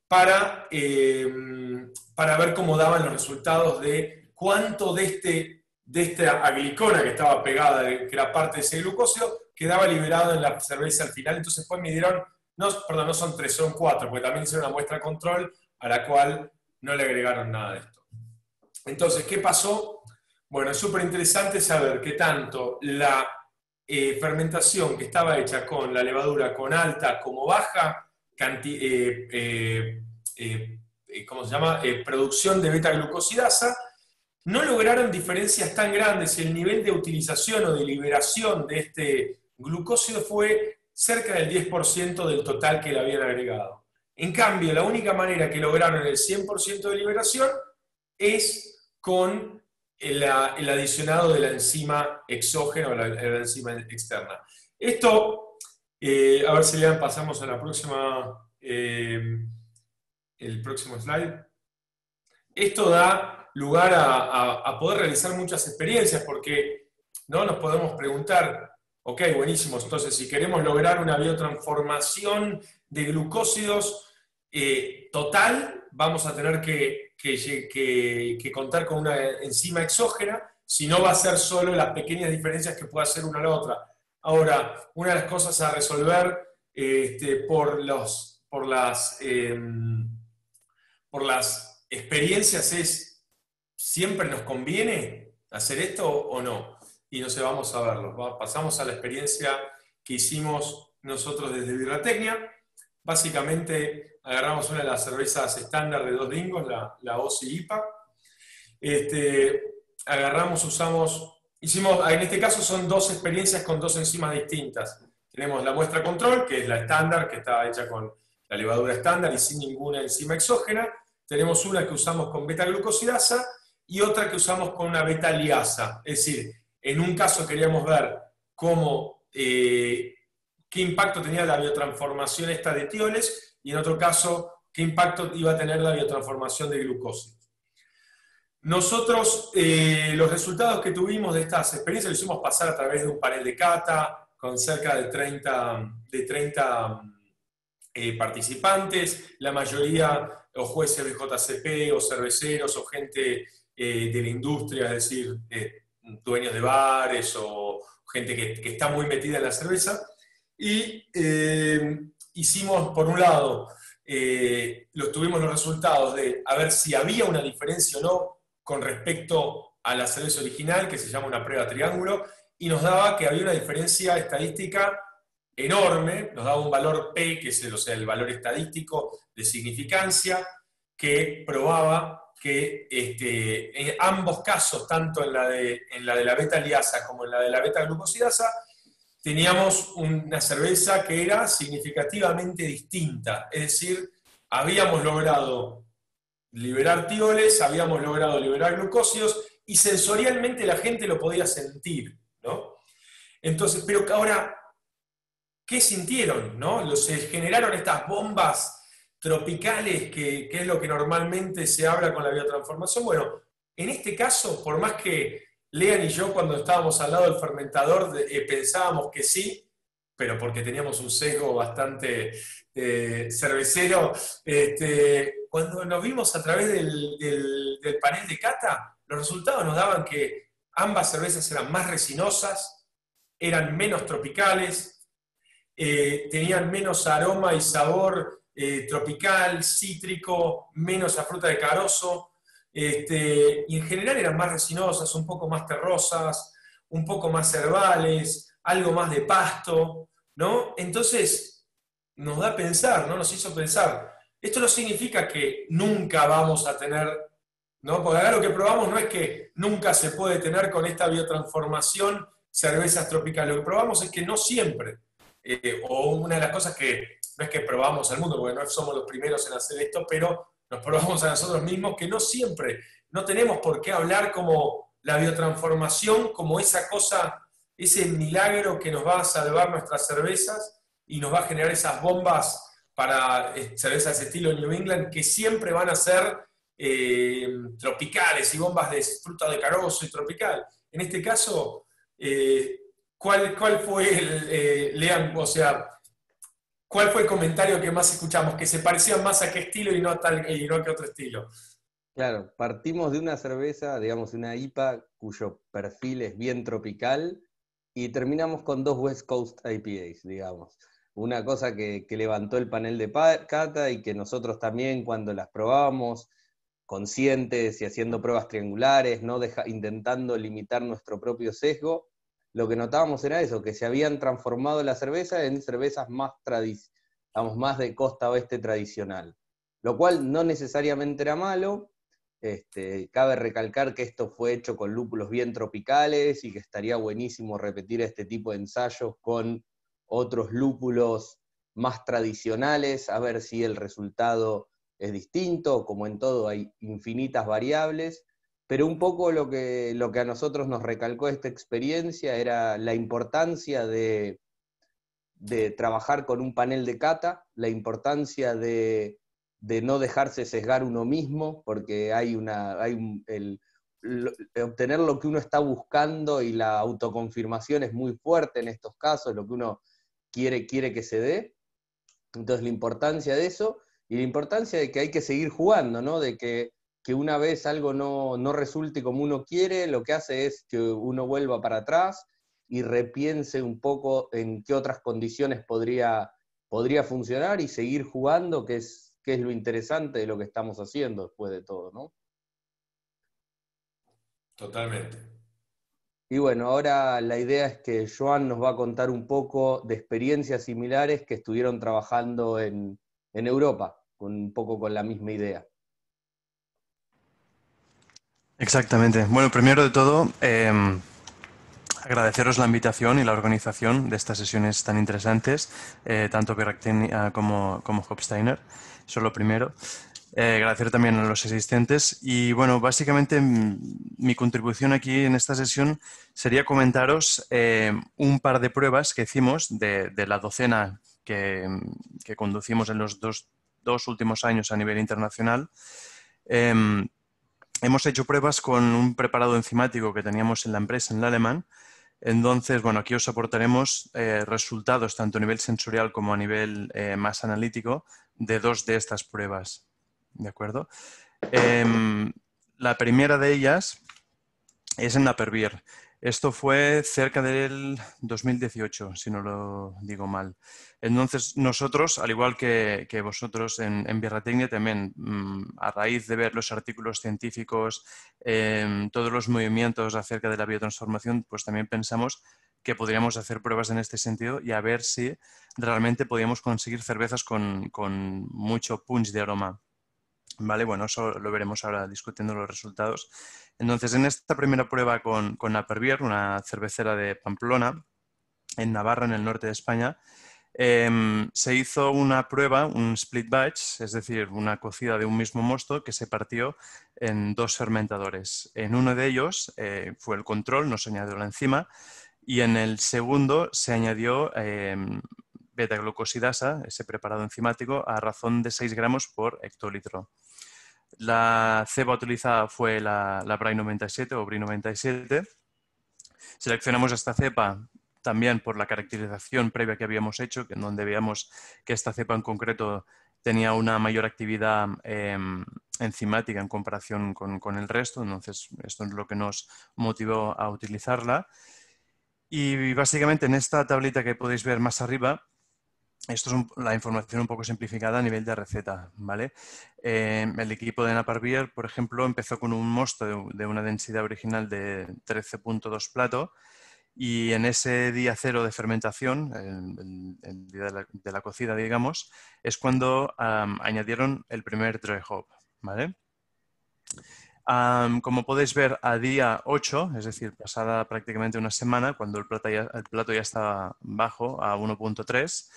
para ver cómo daban los resultados de cuánto de esta aglicona que estaba pegada, que era parte de ese glucósido, quedaba liberado en la cerveza al final. Entonces después midieron, no son 3, son 4, porque también hicieron una muestra control a la cual no le agregaron nada de esto. Entonces, ¿qué pasó? Bueno, es súper interesante saber que tanto la fermentación que estaba hecha con la levadura con alta como baja producción de beta-glucosidasa, no lograron diferencias tan grandes. El nivel de utilización o de liberación de este glucósido fue cerca del 10% del total que le habían agregado. En cambio, la única manera que lograron el 100% de liberación es con el adicionado de la enzima exógena o la enzima externa. Esto, a ver si ya pasamos a la próxima, el próximo slide. Esto da lugar a poder realizar muchas experiencias, porque ¿no? Nos podemos preguntar, ok, buenísimo, entonces si queremos lograr una biotransformación de glucósidos total, vamos a tener que contar con una enzima exógena, si no va a ser solo las pequeñas diferencias que pueda hacer una a la otra. Ahora, una de las cosas a resolver por las experiencias es ¿siempre nos conviene hacer esto o no? Y no sé, vamos a verlo. Pasamos a la experiencia que hicimos nosotros desde Birratecnia. Básicamente agarramos una de las cervezas estándar de 2 Dingos, la OSI IPA. En este caso son 2 experiencias con 2 enzimas distintas. Tenemos la muestra control, que es la estándar, que está hecha con la levadura estándar y sin ninguna enzima exógena. Tenemos una que usamos con beta-glucosidasa y otra que usamos con una beta-liasa. Es decir, en un caso queríamos ver qué impacto tenía la biotransformación esta de tioles, y en otro caso, qué impacto iba a tener la biotransformación de glucósidos. Nosotros, los resultados que tuvimos de estas experiencias los hicimos pasar a través de un panel de cata con cerca de 30 participantes, la mayoría o jueces de JCP o cerveceros o gente de la industria, es decir, dueños de bares o gente que está muy metida en la cerveza. Y hicimos, por un lado, tuvimos los resultados de a ver si había una diferencia o no con respecto a la cerveza original, que se llama una prueba triángulo, y nos daba que había una diferencia estadística enorme, nos daba un valor P, que es el valor estadístico de significancia, que probaba que en ambos casos, tanto en la de la beta-liasa como en la de la beta-glucosidasa, teníamos una cerveza que era significativamente distinta, es decir, habíamos logrado liberar tioles, habíamos logrado liberar glucósidos, y sensorialmente la gente lo podía sentir, ¿no? Entonces, pero ahora, ¿qué sintieron, no? Se generaron estas bombas tropicales, que es lo que normalmente se habla con la biotransformación. Bueno, en este caso, por más que Lean y yo cuando estábamos al lado del fermentador pensábamos que sí, pero porque teníamos un sesgo bastante cervecero, cuando nos vimos a través del panel de cata, los resultados nos daban que ambas cervezas eran más resinosas, eran menos tropicales, tenían menos aroma y sabor tropical, cítrico, menos a fruta de carozo, y en general eran más resinosas, un poco más terrosas, un poco más herbales, algo más de pasto, ¿no? Entonces nos da a pensar, ¿no? Nos hizo pensar. Esto no significa que nunca vamos a tener, ¿no? Porque acá lo que probamos no es que nunca se puede tener con esta biotransformación cervezas tropicales. Lo que probamos es que no siempre. O una de las cosas que no es que probamos al mundo, porque no somos los primeros en hacer esto, pero nos probamos a nosotros mismos que no siempre, no tenemos por qué hablar como la biotransformación, como esa cosa, ese milagro que nos va a salvar nuestras cervezas y nos va a generar esas bombas para cervezas de estilo New England que siempre van a ser tropicales y bombas de fruta de carozo y tropical. En este caso, ¿cuál fue Lean, o sea, cuál fue el comentario que más escuchamos? Que se parecían más a qué estilo y no a qué otro estilo. Claro, partimos de una cerveza, digamos, una IPA, cuyo perfil es bien tropical, y terminamos con 2 West Coast IPAs, digamos. Una cosa que levantó el panel de cata y que nosotros también, cuando las probábamos, conscientes y haciendo pruebas triangulares, ¿no? Intentando limitar nuestro propio sesgo, lo que notábamos era eso, que se habían transformado la cerveza en cervezas más de costa oeste tradicional, lo cual no necesariamente era malo. Cabe recalcar que esto fue hecho con lúpulos bien tropicales y que estaría buenísimo repetir este tipo de ensayos con otros lúpulos más tradicionales, a ver si el resultado es distinto. Como en todo hay infinitas variables, pero un poco lo que a nosotros nos recalcó esta experiencia era la importancia de trabajar con un panel de cata, la importancia de no dejarse sesgar uno mismo, porque obtener lo que uno está buscando y la autoconfirmación es muy fuerte en estos casos, lo que uno quiere que se dé. Entonces la importancia de eso, y la importancia de que hay que seguir jugando, ¿no? De que una vez algo no resulte como uno quiere, lo que hace es que uno vuelva para atrás y repiense un poco en qué otras condiciones podría funcionar y seguir jugando, que es lo interesante de lo que estamos haciendo después de todo, ¿no? Totalmente. Y bueno, ahora la idea es que Joan nos va a contar un poco de experiencias similares que estuvieron trabajando en Europa, un poco con la misma idea. Exactamente. Bueno, primero de todo, agradeceros la invitación y la organización de estas sesiones tan interesantes, tanto Viractenia como Hofsteiner. Eso es lo primero. Agradecer también a los asistentes. Y bueno, básicamente mi contribución aquí en esta sesión sería comentaros un par de pruebas que hicimos de la docena que conducimos en los dos últimos años a nivel internacional. Hemos hecho pruebas con un preparado enzimático que teníamos en la empresa, en el alemán. Entonces, bueno, aquí os aportaremos resultados tanto a nivel sensorial como a nivel más analítico de dos de estas pruebas. ¿De acuerdo? La primera de ellas es en Napervier. Esto fue cerca del 2018, si no lo digo mal. Entonces, nosotros, al igual que vosotros en Viractenia, también a raíz de ver los artículos científicos, todos los movimientos acerca de la biotransformación, pues también pensamos que podríamos hacer pruebas en este sentido y a ver si realmente podíamos conseguir cervezas con mucho punch de aroma. Vale, bueno, eso lo veremos ahora discutiendo los resultados. Entonces, en esta primera prueba con Napervier, una cervecera de Pamplona, en Navarra, en el norte de España, se hizo una prueba, un split batch, es decir, una cocida de un mismo mosto que se partió en dos fermentadores. En uno de ellos fue el control, no se añadió la enzima, y en el segundo se añadió beta-glucosidasa, ese preparado enzimático, a razón de 6 gramos por hectolitro. La cepa utilizada fue la Bray 97 o Brie 97. Seleccionamos esta cepa también por la caracterización previa que habíamos hecho, en donde veíamos que esta cepa en concreto tenía una mayor actividad enzimática en comparación con el resto. Entonces, esto es lo que nos motivó a utilizarla. Y básicamente en esta tablita que podéis ver más arriba, esto es la información un poco simplificada a nivel de receta, ¿vale? El equipo de Napervier, por ejemplo, empezó con un mosto de una densidad original de 13.2 plato y en ese día cero de fermentación, el día de la cocida, digamos, es cuando añadieron el primer dry hop, ¿vale? Como podéis ver, a día 8, es decir, pasada prácticamente una semana, cuando el plato ya estaba bajo, a 1.3,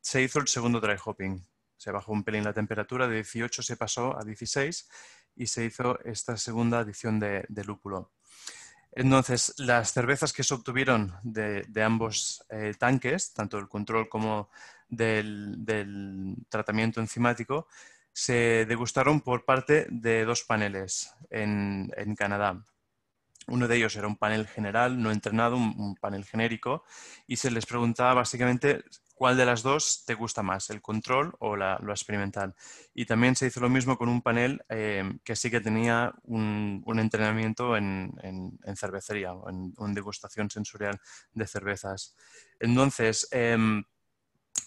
se hizo el segundo dry hopping. Se bajó un pelín la temperatura, de 18 se pasó a 16 y se hizo esta segunda adición de lúpulo. Entonces, las cervezas que se obtuvieron de ambos tanques, tanto del control como del tratamiento enzimático, se degustaron por parte de dos paneles en Canadá. Uno de ellos era un panel general, no entrenado, un panel genérico, y se les preguntaba básicamente cuál de las dos te gusta más, el control o lo experimental. Y también se hizo lo mismo con un panel que sí que tenía un entrenamiento en cervecería, o en degustación sensorial de cervezas. Entonces,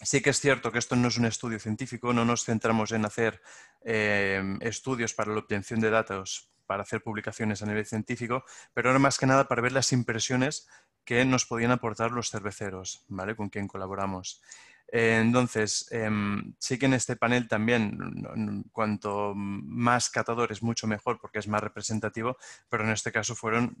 sí que es cierto que esto no es un estudio científico, no nos centramos en hacer estudios para la obtención de datos, para hacer publicaciones a nivel científico, pero ahora más que nada para ver las impresiones que nos podían aportar los cerveceros, ¿vale? Con quien colaboramos. Entonces, sí que en este panel también, cuanto más catadores, mucho mejor, porque es más representativo, pero en este caso fueron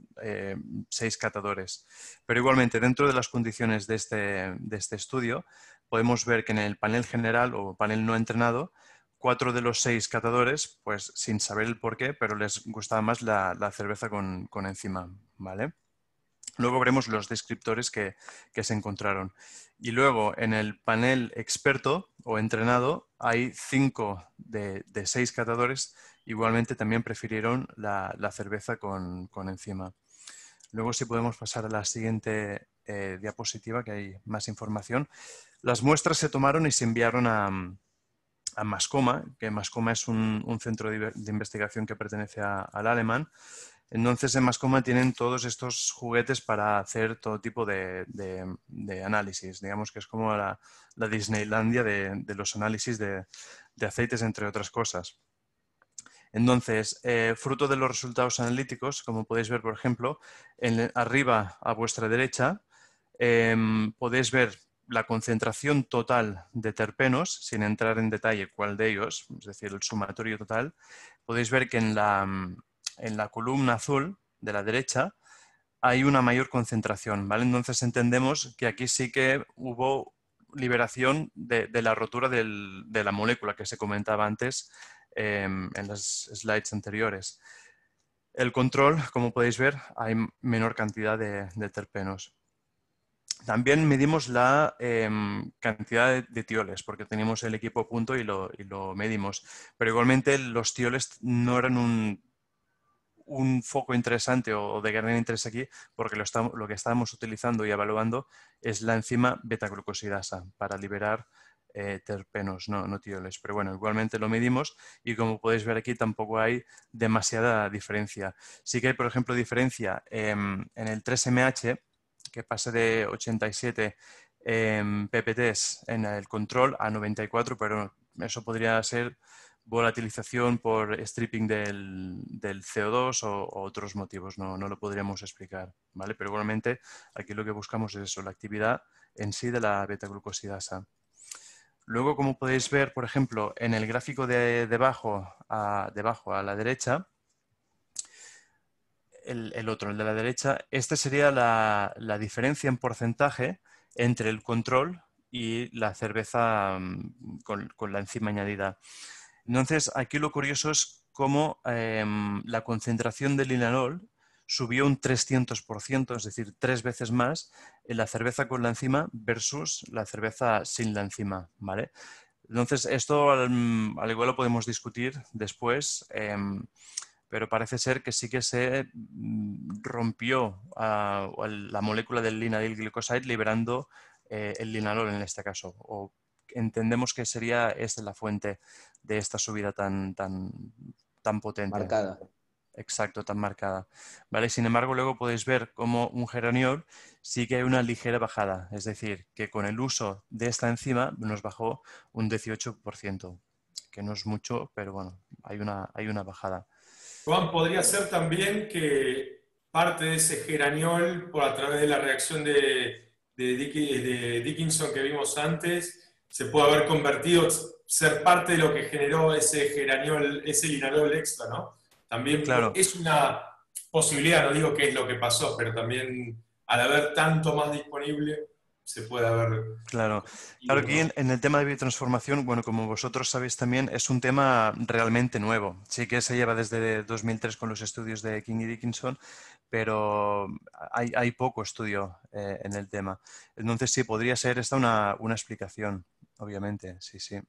6 catadores. Pero igualmente, dentro de las condiciones de este estudio, podemos ver que en el panel general o panel no entrenado, 4 de los 6 catadores, pues sin saber el porqué, pero les gustaba más la cerveza con enzima, ¿vale? Luego veremos los descriptores que se encontraron. Y luego en el panel experto o entrenado hay 5 de 6 catadores, igualmente también prefirieron la cerveza con enzima. Luego si podemos pasar a la siguiente diapositiva, que hay más información. Las muestras se tomaron y se enviaron a Mascoma, que Mascoma es un centro de investigación que pertenece al Alemán. Entonces en Mascoma tienen todos estos juguetes para hacer todo tipo de análisis. Digamos que es como la Disneylandia de los análisis de aceites, entre otras cosas. Entonces, fruto de los resultados analíticos, como podéis ver, por ejemplo, arriba a vuestra derecha, podéis ver la concentración total de terpenos, sin entrar en detalle cuál de ellos, es decir, el sumatorio total. Podéis ver que en la columna azul de la derecha hay una mayor concentración, ¿vale? Entonces entendemos que aquí sí que hubo liberación de la rotura de la molécula que se comentaba antes en las slides anteriores. El control, como podéis ver, hay menor cantidad de terpenos. También medimos la cantidad de tioles, porque teníamos el equipo a punto y lo medimos. Pero igualmente los tioles no eran un foco interesante o de gran interés aquí, porque lo que estábamos utilizando y evaluando es la enzima beta-glucosidasa para liberar terpenos, no tioles. Pero bueno, igualmente lo medimos y como podéis ver aquí tampoco hay demasiada diferencia. Sí que hay, por ejemplo, diferencia en el 3MH, que pasa de 87 ppts en el control a 94, pero eso podría ser volatilización por stripping del CO2 o otros motivos, no lo podríamos explicar, ¿vale? Pero igualmente aquí lo que buscamos es eso, la actividad en sí de la beta-glucosidasa. Luego, como podéis ver, por ejemplo, en el gráfico de debajo a la derecha, el otro, el de la derecha, esta sería la diferencia en porcentaje entre el control y la cerveza con la enzima añadida. Entonces, aquí lo curioso es cómo la concentración del linalol subió un 300%, es decir, 3 veces más en la cerveza con la enzima versus la cerveza sin la enzima, ¿vale? Entonces, esto al igual lo podemos discutir después, pero parece ser que sí que se rompió la molécula del linalil glucoside liberando el linalol en este caso. O entendemos que sería esta la fuente de esta subida tan potente. Marcada. Exacto, tan marcada. ¿Vale? Sin embargo, luego podéis ver cómo un geraniol sí que hay una ligera bajada. Es decir, que con el uso de esta enzima nos bajó un 18%, que no es mucho, pero bueno, hay una bajada. Juan, podría ser también que parte de ese geraniol, por a través de la reacción de Dickinson que vimos antes, se puede haber convertido, ser parte de lo que generó ese geraniol, ese linalol extra, ¿no? También Claro. es una posibilidad, no digo qué es lo que pasó, pero también al haber tanto más disponible, se puede haber... Claro, aquí en el tema de biotransformación, bueno, como vosotros sabéis también, es un tema realmente nuevo. Sí que se lleva desde 2003 con los estudios de King y Dickinson, pero hay poco estudio en el tema. Entonces sí, podría ser esta una explicación, obviamente, sí.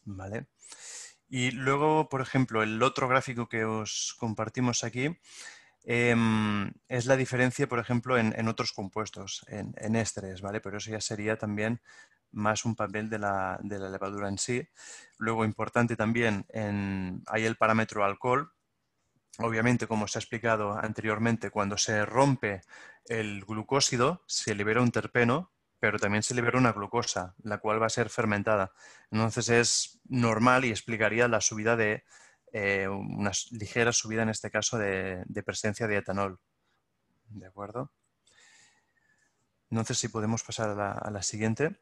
Vale. Y luego, por ejemplo, el otro gráfico que os compartimos aquí es la diferencia, por ejemplo, en otros compuestos, en ésteres, ¿vale? Pero eso ya sería también más un papel de la levadura en sí. Luego, importante también, hay el parámetro alcohol. Obviamente, como se ha explicado anteriormente, cuando se rompe el glucósido, se libera un terpeno, pero también se libera una glucosa, la cual va a ser fermentada. Entonces es normal y explicaría la subida de una ligera subida en este caso de presencia de etanol. ¿De acuerdo? Entonces, si podemos pasar a la siguiente.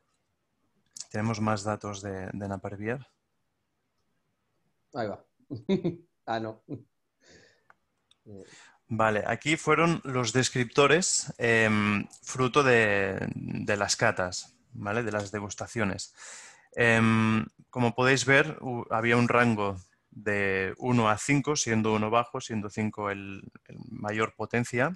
Tenemos más datos de Naparvier. Ahí va. No. Vale, aquí fueron los descriptores fruto de las catas, ¿vale? De las degustaciones. Como podéis ver, había un rango de 1 a 5, siendo 1 bajo, siendo 5 el mayor potencia.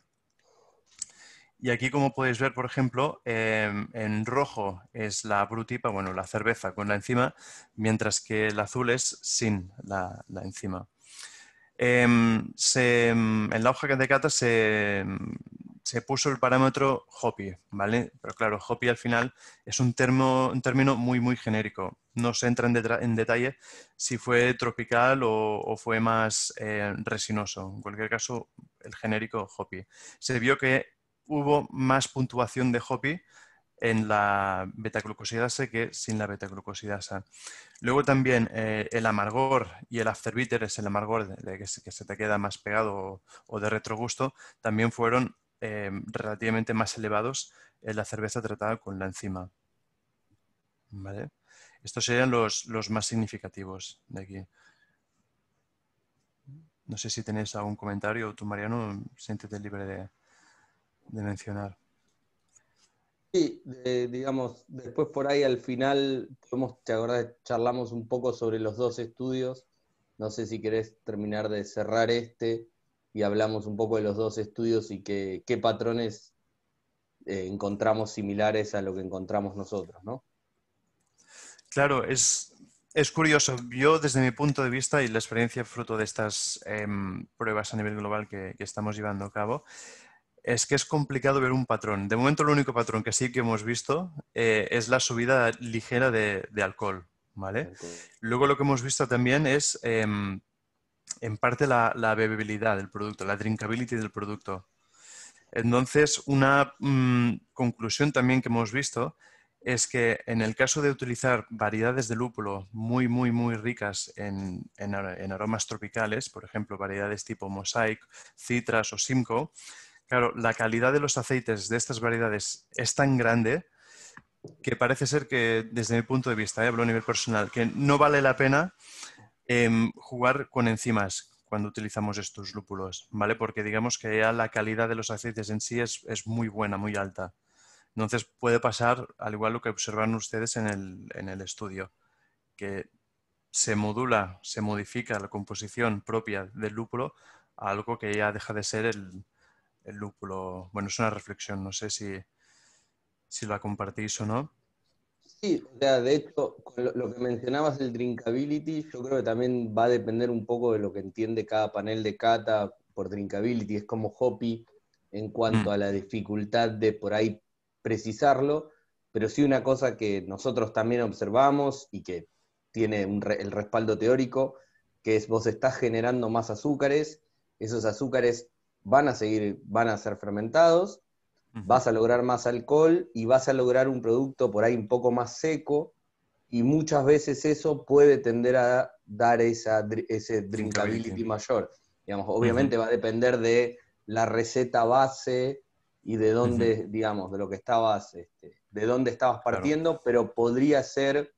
Y aquí, como podéis ver, por ejemplo, en rojo es la brutipa, bueno, la cerveza con la enzima, mientras que el azul es sin la enzima. En la hoja de cata se puso el parámetro Hopi, ¿vale? Pero claro, Hopi al final es un término muy, muy genérico. No se entra en detalle si fue tropical o fue más resinoso. En cualquier caso, el genérico Hopi. Se vio que hubo más puntuación de Hopi en la betaglucosidasa que sin la betaglucosidasa. Luego también el amargor y el afterbitter, es el amargor que se te queda más pegado o de retrogusto, también fueron relativamente más elevados en la cerveza tratada con la enzima. ¿Vale? Estos serían los más significativos de aquí. No sé si tenéis algún comentario o tú, Mariano, siéntete libre de mencionar. Sí, digamos, después por ahí al final, ¿te acordás? Charlamos un poco sobre los dos estudios. No sé si querés terminar de cerrar este y hablamos un poco de los dos estudios y qué patrones encontramos similares a lo que encontramos nosotros, ¿no? Claro, es curioso. Yo, desde mi punto de vista y la experiencia fruto de estas pruebas a nivel global que estamos llevando a cabo, es que es complicado ver un patrón. De momento, el único patrón que sí que hemos visto es la subida ligera de alcohol, ¿vale? Luego lo que hemos visto también es, en parte, la bebibilidad del producto, la drinkability del producto. Entonces, una conclusión también que hemos visto es que en el caso de utilizar variedades de lúpulo muy, muy, muy ricas en aromas tropicales, por ejemplo, variedades tipo Mosaic, Citras o Simcoe, claro, la calidad de los aceites de estas variedades es tan grande que parece ser que, desde mi punto de vista, hablo a nivel personal, que no vale la pena jugar con enzimas cuando utilizamos estos lúpulos, ¿vale? Porque digamos que ya la calidad de los aceites en sí es muy buena, muy alta. Entonces puede pasar, al igual lo que observan ustedes en el estudio, que se modula, se modifica la composición propia del lúpulo a algo que ya deja de ser el lúpulo. Bueno, es una reflexión, no sé si la compartís o no. Sí, o sea, de hecho, con lo que mencionabas del drinkability, yo creo que también va a depender un poco de lo que entiende cada panel de cata por drinkability. Es como Hopi en cuanto a la dificultad de por ahí precisarlo, pero sí una cosa que nosotros también observamos y que tiene el respaldo teórico, que es vos estás generando más azúcares, esos azúcares van a ser fermentados, vas a lograr más alcohol y vas a lograr un producto por ahí un poco más seco, y muchas veces eso puede tender a dar ese drinkability mayor. Digamos, obviamente va a depender de la receta base y de dónde, digamos, de lo que estabas, de dónde estabas partiendo, claro, pero podría ser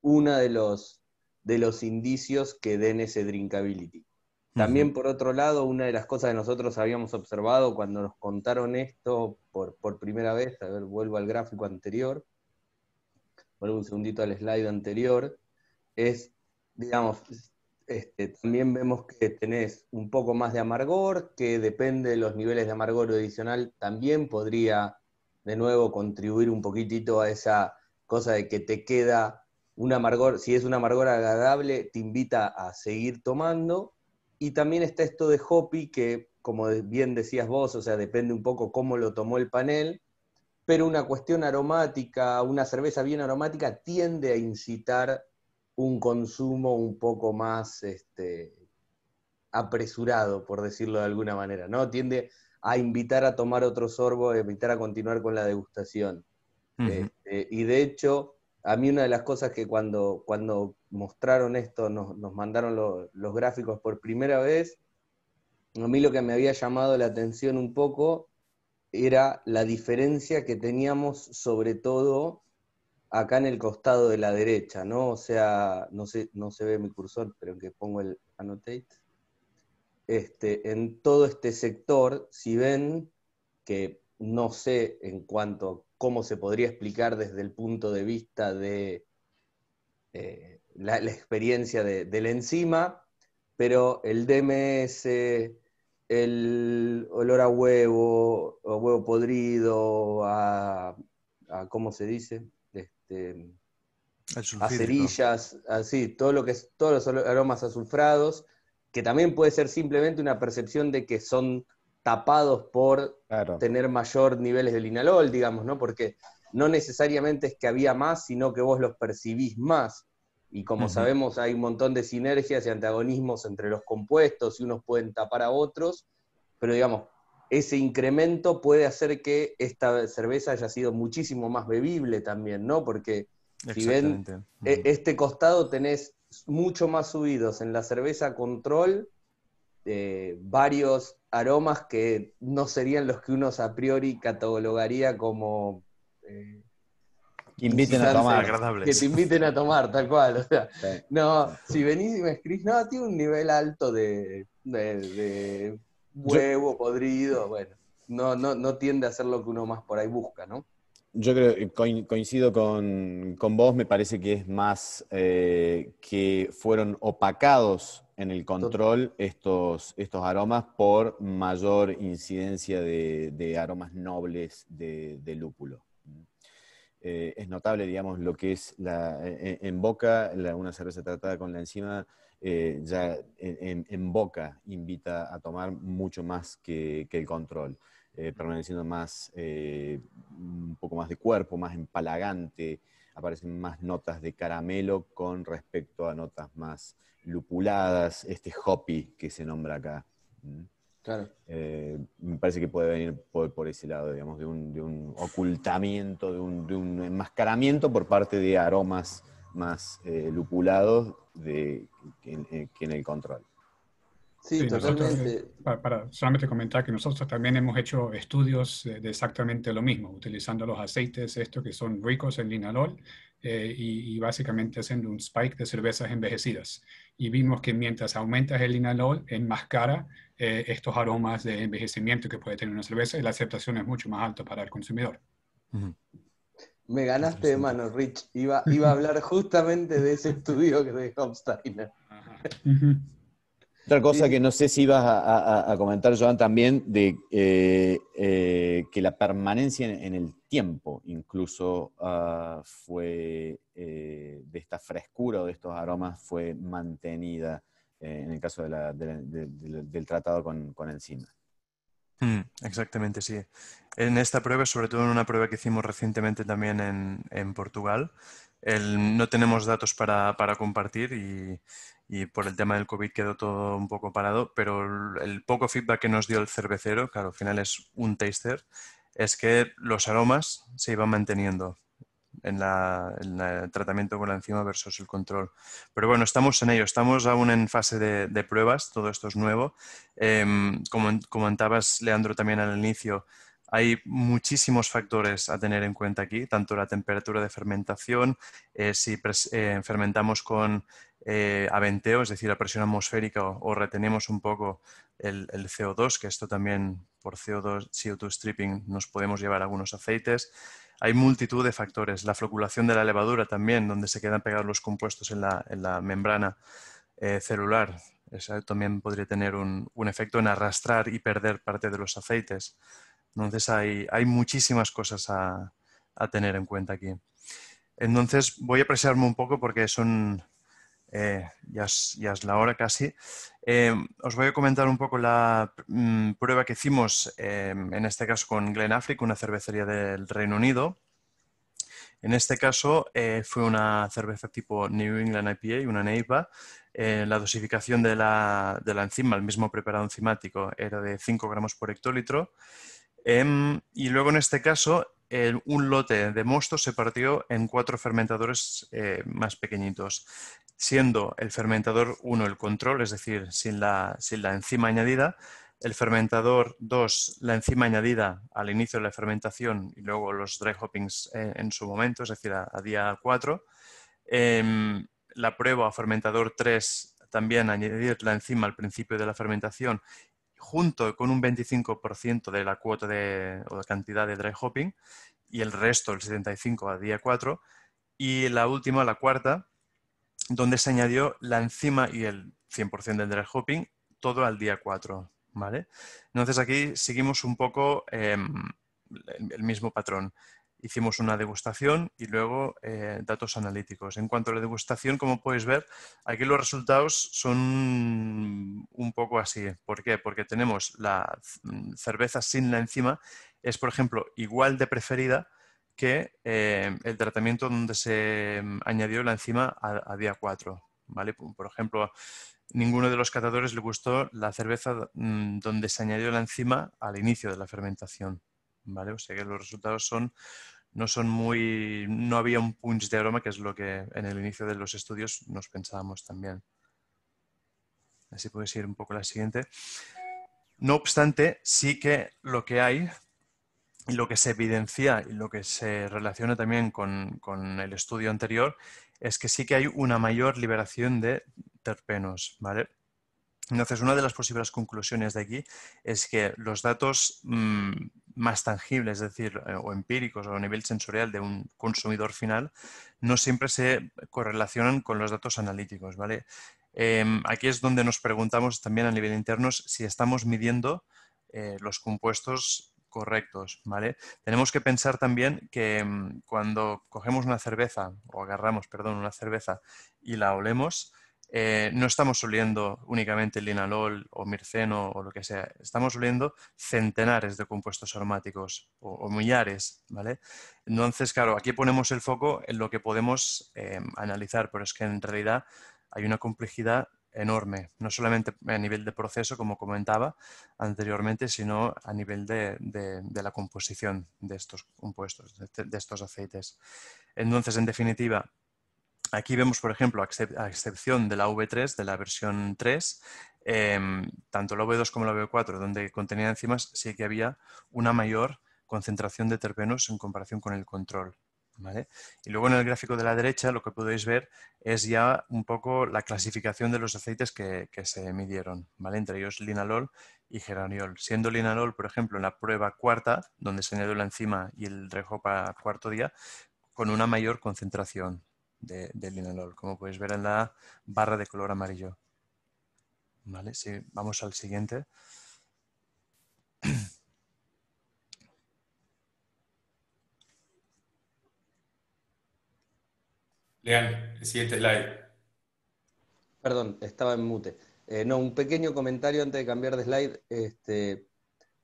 uno de los indicios que den ese drinkability. También, por otro lado, una de las cosas que nosotros habíamos observado cuando nos contaron esto por primera vez, a ver, vuelvo al gráfico anterior, vuelvo un segundito al slide anterior, es, digamos, también vemos que tenés un poco más de amargor, que depende de los niveles de amargor adicional, también podría, de nuevo, contribuir un poquitito a esa cosa de que te queda un amargor, si es un amargor agradable, te invita a seguir tomando. Y también está esto de Hopi, que como bien decías vos, o sea, depende un poco cómo lo tomó el panel, pero una cuestión aromática, una cerveza bien aromática, tiende a incitar un consumo un poco más apresurado, por decirlo de alguna manera, ¿no? Tiende a invitar a tomar otro sorbo, a invitar a continuar con la degustación. Y de hecho, a mí una de las cosas que cuando mostraron esto, nos mandaron los gráficos por primera vez, a mí lo que me había llamado la atención un poco era la diferencia que teníamos, sobre todo acá en el costado de la derecha, ¿no? O sea, no se ve mi cursor, pero que pongo el annotate. En todo este sector, si ven que no sé en cuanto a cómo se podría explicar desde el punto de vista de la experiencia de la enzima, pero el DMS, el olor a huevo podrido, a ¿cómo se dice? A cerillas, así, todos los aromas asulfurados, que también puede ser simplemente una percepción de que son tapados por tener mayor niveles de linalol, digamos, ¿no? Porque no necesariamente es que había más, sino que vos los percibís más. Y como sabemos, hay un montón de sinergias y antagonismos entre los compuestos, y unos pueden tapar a otros, pero digamos, ese incremento puede hacer que esta cerveza haya sido muchísimo más bebible también, ¿no? Porque si ven, este costado tenés mucho más subidos en la cerveza Control, varios aromas que no serían los que uno a priori catalogaría como que inviten a tomar. que te inviten a tomar, tal cual. O sea, Sí. no, si venís y me escribís, no, tiene un nivel alto de huevo podrido, bueno, no tiende a ser lo que uno más por ahí busca, ¿no? Yo creo que coincido con vos, me parece que es más que fueron opacados en el control estos aromas por mayor incidencia de aromas nobles de lúpulo. Es notable, digamos, lo que es en boca, una cerveza tratada con la enzima, ya en boca invita a tomar mucho más que el control. Permaneciendo más, un poco más de cuerpo, más empalagante, aparecen más notas de caramelo con respecto a notas más lupuladas, este hoppy que se nombra acá. Claro. Me parece que puede venir por ese lado, digamos, de un ocultamiento, de un enmascaramiento por parte de aromas más lupulados que en el control. Sí, totalmente. Nosotros, para solamente comentar que nosotros también hemos hecho estudios de exactamente lo mismo, utilizando los aceites estos que son ricos en linalol y básicamente haciendo un spike de cervezas envejecidas. Y vimos que mientras aumentas el linalol, enmascara estos aromas de envejecimiento que puede tener una cerveza y la aceptación es mucho más alta para el consumidor. Me ganaste de mano, Rich. Iba a hablar justamente de ese estudio de Hofsteiner. Otra cosa que no sé si ibas a comentar, Joan, también, de que la permanencia en el tiempo incluso fue, de esta frescura o de estos aromas, fue mantenida en el caso del tratado con enzima. Exactamente, sí. En esta prueba, sobre todo en una prueba que hicimos recientemente también en Portugal, no tenemos datos para compartir y por el tema del COVID quedó todo un poco parado, pero el poco feedback que nos dio el cervecero, claro, al final es un taster, es que los aromas se iban manteniendo en el tratamiento con la enzima versus el control. Pero bueno, estamos en ello, estamos aún en fase de pruebas, todo esto es nuevo. Como comentabas, Leandro, también al inicio, hay muchísimos factores a tener en cuenta aquí, tanto la temperatura de fermentación, si fermentamos con aventeo, es decir, a presión atmosférica o retenemos un poco el CO2, que esto también por CO2 stripping nos podemos llevar algunos aceites. Hay multitud de factores. La floculación de la levadura también, donde se quedan pegados los compuestos en la membrana celular. Eso también podría tener un efecto en arrastrar y perder parte de los aceites. Entonces hay muchísimas cosas a tener en cuenta aquí. Entonces voy a apresurarme un poco porque ya es la hora casi. Os voy a comentar un poco la prueba que hicimos, en este caso con Glenafric, una cervecería del Reino Unido. En este caso fue una cerveza tipo New England IPA, una NEIPA. La dosificación de la enzima, el mismo preparado enzimático, era de 5 gramos por hectolitro. Y luego en este caso un lote de mosto se partió en 4 fermentadores más pequeñitos, siendo el fermentador 1 el control, es decir, sin la enzima añadida, el fermentador 2 la enzima añadida al inicio de la fermentación y luego los dry hoppings en su momento, es decir, a día 4. La prueba a fermentador 3 también añadir la enzima al principio de la fermentación junto con un 25% de la cuota o de cantidad de dry hopping y el resto, el 75% a día 4. Y la última, la cuarta, donde se añadió la enzima y el 100% del dry hopping, todo al día 4. ¿Vale? Entonces aquí seguimos un poco el mismo patrón. Hicimos una degustación y luego datos analíticos. En cuanto a la degustación, como podéis ver, aquí los resultados son un poco así. ¿Por qué? Porque tenemos la cerveza sin la enzima, es por ejemplo igual de preferida que el tratamiento donde se añadió la enzima a día 4. ¿Vale? Por ejemplo, ninguno de los catadores le gustó la cerveza donde se añadió la enzima al inicio de la fermentación, ¿vale? O sea que los resultados no había un punch de aroma, que es lo que en el inicio de los estudios nos pensábamos también. Así puedes ir un poco a la siguiente. No obstante, sí que lo que hay y lo que se evidencia y lo que se relaciona también con el estudio anterior es que sí que hay una mayor liberación de terpenos, ¿vale? Entonces, una de las posibles conclusiones de aquí es que los datos más tangibles, es decir, o empíricos o a nivel sensorial de un consumidor final, no siempre se correlacionan con los datos analíticos, ¿vale? Aquí es donde nos preguntamos también a nivel interno si estamos midiendo los compuestos correctos, ¿vale? Tenemos que pensar también que cuando cogemos una cerveza, o agarramos, perdón, una cerveza y la olemos, no estamos oliendo únicamente linalol o mirceno o lo que sea, estamos oliendo centenares de compuestos aromáticos o millares, ¿vale? Entonces, claro, aquí ponemos el foco en lo que podemos analizar, pero es que en realidad hay una complejidad enorme, no solamente a nivel de proceso, como comentaba anteriormente, sino a nivel de la composición de estos compuestos, de estos aceites. Entonces, en definitiva, aquí vemos, por ejemplo, a excepción de la V3, de la versión 3, tanto la V2 como la V4, donde contenía enzimas, sí que había una mayor concentración de terpenos en comparación con el control, ¿vale? Y luego en el gráfico de la derecha lo que podéis ver es ya un poco la clasificación de los aceites que se midieron, ¿vale? Entre ellos linalol y geraniol. Siendo linalol, por ejemplo, en la prueba cuarta, donde se añadió la enzima y el dry hop a cuarto día, con una mayor concentración de linalol, como podéis ver en la barra de color amarillo. ¿Vale? Si vamos al siguiente. Lean, el siguiente slide. Perdón, estaba en mute. No, un pequeño comentario antes de cambiar de slide.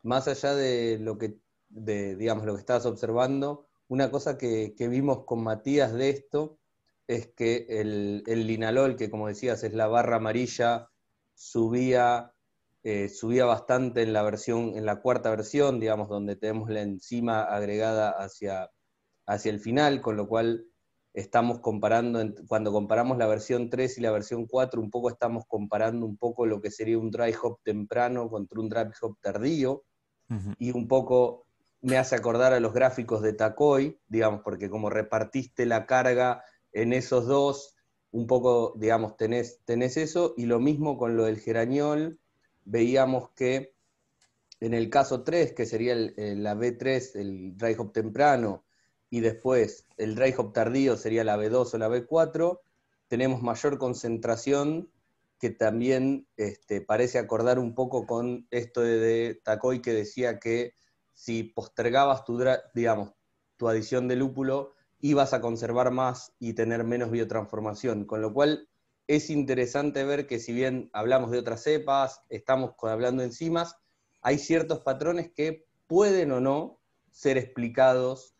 Más allá de lo que, digamos, lo que estabas observando, una cosa que vimos con Matías de esto es que el linalol, que como decías es la barra amarilla, subía bastante en la cuarta versión, digamos, donde tenemos la enzima agregada hacia el final, con lo cual estamos comparando, cuando comparamos la versión 3 y la versión 4, un poco estamos comparando un poco lo que sería un dry hop temprano contra un dry hop tardío, y un poco me hace acordar a los gráficos de Takoy, digamos, porque como repartiste la carga en esos dos, un poco, digamos, tenés eso, y lo mismo con lo del geraniol, veíamos que en el caso 3, que sería la B3, el dry hop temprano, y después el dry hop tardío sería la B2 o la B4, tenemos mayor concentración, que también parece acordar un poco con esto de Takoy, que decía que si postergabas tu adición de lúpulo, ibas a conservar más y tener menos biotransformación, con lo cual es interesante ver que si bien hablamos de otras cepas, estamos hablando de enzimas, hay ciertos patrones que pueden o no ser explicados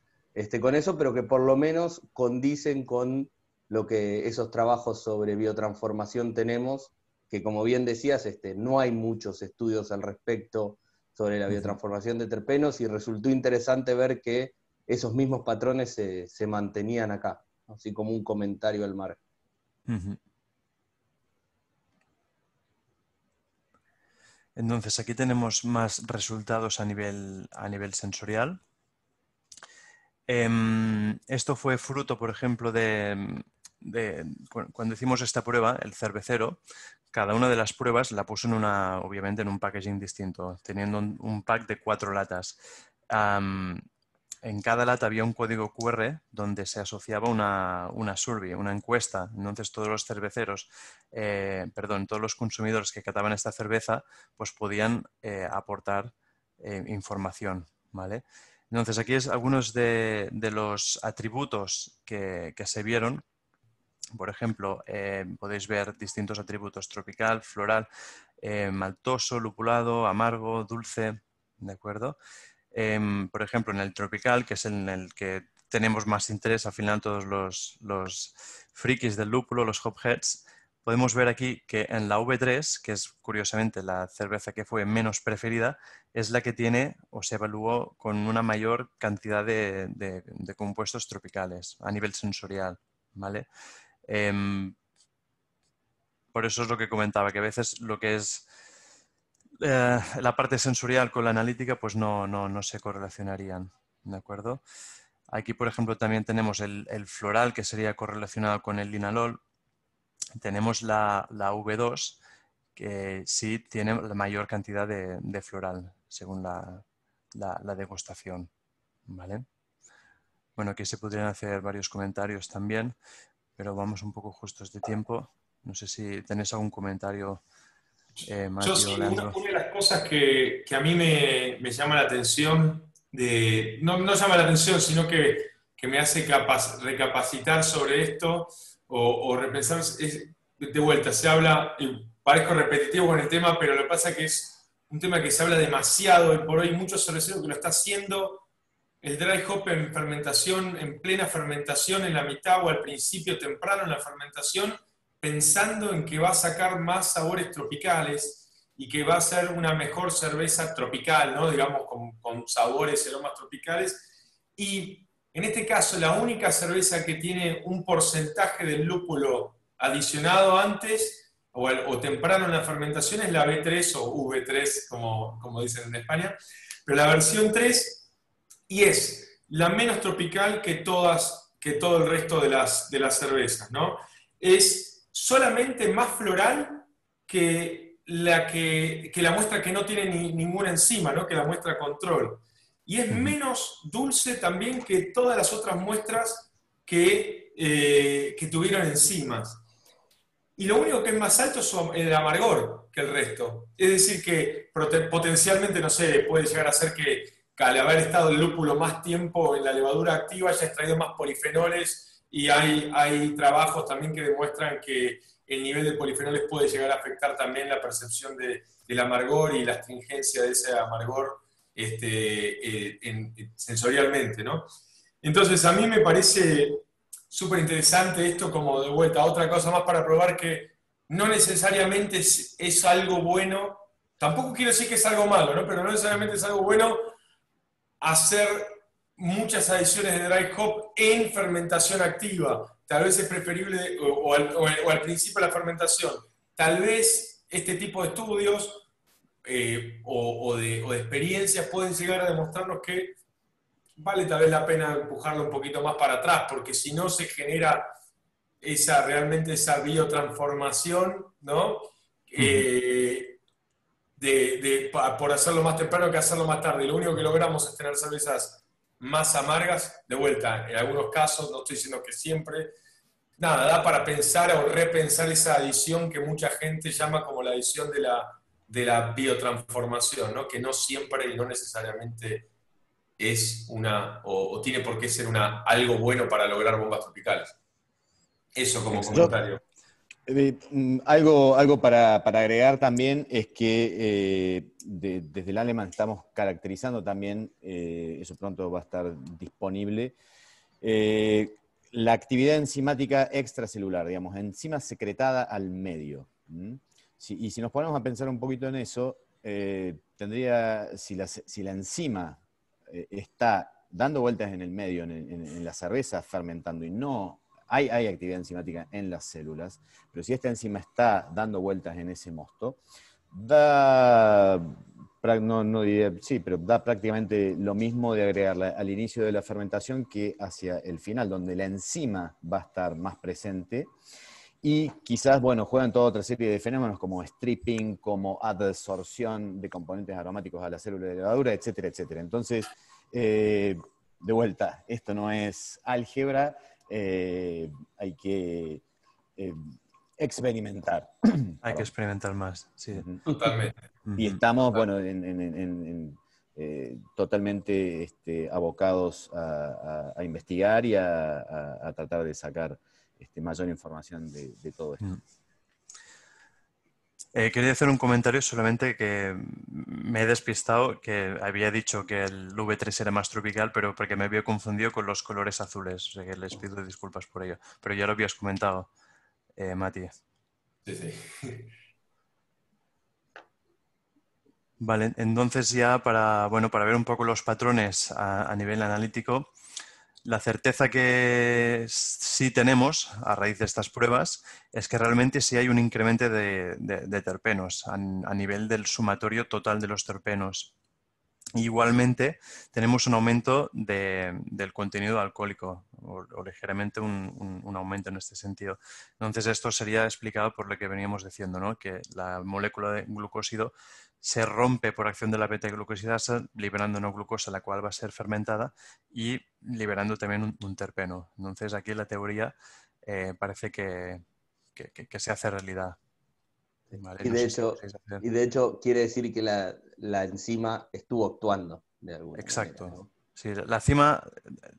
con eso, pero que por lo menos condicen con lo que esos trabajos sobre biotransformación tenemos, que como bien decías, no hay muchos estudios al respecto sobre la biotransformación de terpenos, y resultó interesante ver que esos mismos patrones se mantenían acá, así como un comentario al margen. Entonces, aquí tenemos más resultados a nivel sensorial. Esto fue fruto, por ejemplo, cuando hicimos esta prueba, el cervecero, cada una de las pruebas la puso obviamente en un packaging distinto, teniendo un pack de 4 latas. En cada lata había un código QR donde se asociaba una survey, una encuesta. Entonces todos los cerveceros, todos los consumidores que cataban esta cerveza, pues podían aportar información, ¿vale? Entonces aquí es algunos de los atributos que se vieron. Por ejemplo, podéis ver distintos atributos: tropical, floral, maltoso, lupulado, amargo, dulce, ¿de acuerdo? Por ejemplo, en el tropical, que es en el que tenemos más interés al final todos los frikis del lúpulo, los hopheads, podemos ver aquí que en la V3, que es curiosamente la cerveza que fue menos preferida, es la que tiene o se evaluó con una mayor cantidad de compuestos tropicales a nivel sensorial, ¿vale? Por eso es lo que comentaba, que a veces lo que es la parte sensorial con la analítica pues no se correlacionarían, ¿de acuerdo? Aquí, por ejemplo, también tenemos el floral, que sería correlacionado con el linalol. Tenemos la V2, que sí tiene la mayor cantidad de floral, según la degustación, ¿vale? Bueno, aquí se podrían hacer varios comentarios también, pero vamos un poco justos de tiempo. No sé si tenéis algún comentario, Yo Mati sí, o Leandro. una de las cosas que a mí me llama la atención, no llama la atención, sino que me hace recapacitar sobre esto o repensar, de vuelta, se habla, y parezco repetitivo con el tema, pero lo que pasa es que es un tema que se habla demasiado y por hoy muchos cerveceros que lo está haciendo, el dry hop en fermentación, en plena fermentación, en la mitad o al principio temprano en la fermentación, pensando en que va a sacar más sabores tropicales y que va a ser una mejor cerveza tropical, ¿no? Digamos, con sabores y aromas tropicales. Y en este caso, la única cerveza que tiene un porcentaje del lúpulo adicionado antes o temprano en la fermentación es la B3 o V3, como dicen en España. Pero la versión 3 y es la menos tropical que todo el resto de las cervezas, ¿no? Es solamente más floral que la muestra que no tiene ninguna enzima, ¿no? Que la muestra control. Y es menos dulce también que todas las otras muestras que tuvieron enzimas. Y lo único que es más alto es el amargor que el resto. Es decir, que potencialmente, no sé, puede llegar a ser que al haber estado el lúpulo más tiempo en la levadura activa haya extraído más polifenoles y hay trabajos también que demuestran que el nivel de polifenoles puede llegar a afectar también la percepción del amargor y la astringencia de ese amargor sensorialmente, ¿no? Entonces a mí me parece súper interesante esto como de vuelta, otra cosa más para probar que no necesariamente es algo bueno, tampoco quiero decir que es algo malo, ¿no? Pero no necesariamente es algo bueno hacer muchas adiciones de dry hop en fermentación activa. Tal vez es preferible, o al principio de la fermentación, tal vez este tipo de estudios o de experiencias pueden llegar a demostrarnos que vale tal vez la pena empujarlo un poquito más para atrás, porque si no se genera realmente esa biotransformación, ¿no? Por hacerlo más temprano que hacerlo más tarde. Lo único que logramos es tener cervezas más amargas, de vuelta, en algunos casos, no estoy diciendo que siempre. Nada, da para pensar o repensar esa adición que mucha gente llama como la adición de la biotransformación, ¿no? Que no siempre y no necesariamente es o tiene por qué ser algo bueno para lograr bombas tropicales. Eso como comentario. Algo para agregar también es que desde el Aleman estamos caracterizando también, eso pronto va a estar disponible, la actividad enzimática extracelular, digamos, enzima secretada al medio. Y si nos ponemos a pensar un poquito en eso, si la enzima está dando vueltas en el medio, en la cerveza, fermentando, y no hay actividad enzimática en las células, pero si esta enzima está dando vueltas en ese mosto, da prácticamente lo mismo de agregarla al inicio de la fermentación que hacia el final, donde la enzima va a estar más presente. Y quizás, bueno, juegan toda otra serie de fenómenos como stripping, como adsorción de componentes aromáticos a la célula de levadura, etcétera, etcétera. Entonces, de vuelta, esto no es álgebra, hay que experimentar. Hay que experimentar más, sí. Totalmente. Y estamos, bueno, totalmente abocados a investigar y a tratar de sacar mayor información de todo esto. Quería hacer un comentario solamente que me he despistado, que había dicho que el V3 era más tropical, pero porque me había confundido con los colores azules, o sea que les pido disculpas por ello. Pero ya lo habías comentado, Mati. Sí, sí. Vale, entonces ya para ver un poco los patrones a nivel analítico, la certeza que sí tenemos a raíz de estas pruebas es que realmente sí hay un incremento de terpenos a nivel del sumatorio total de los terpenos. Igualmente, tenemos un aumento del contenido alcohólico o ligeramente un aumento en este sentido. Entonces, esto sería explicado por lo que veníamos diciendo, ¿no? Que la molécula de glucósido se rompe por acción de la beta-glucosidasa, liberando una glucosa, la cual va a ser fermentada y liberando también un terpeno. Entonces, aquí la teoría parece que se hace realidad. Vale, Y no de sé si hecho, queréis hacer. quiere decir que la enzima estuvo actuando de alguna manera, Exacto. ¿no? Sí, la cima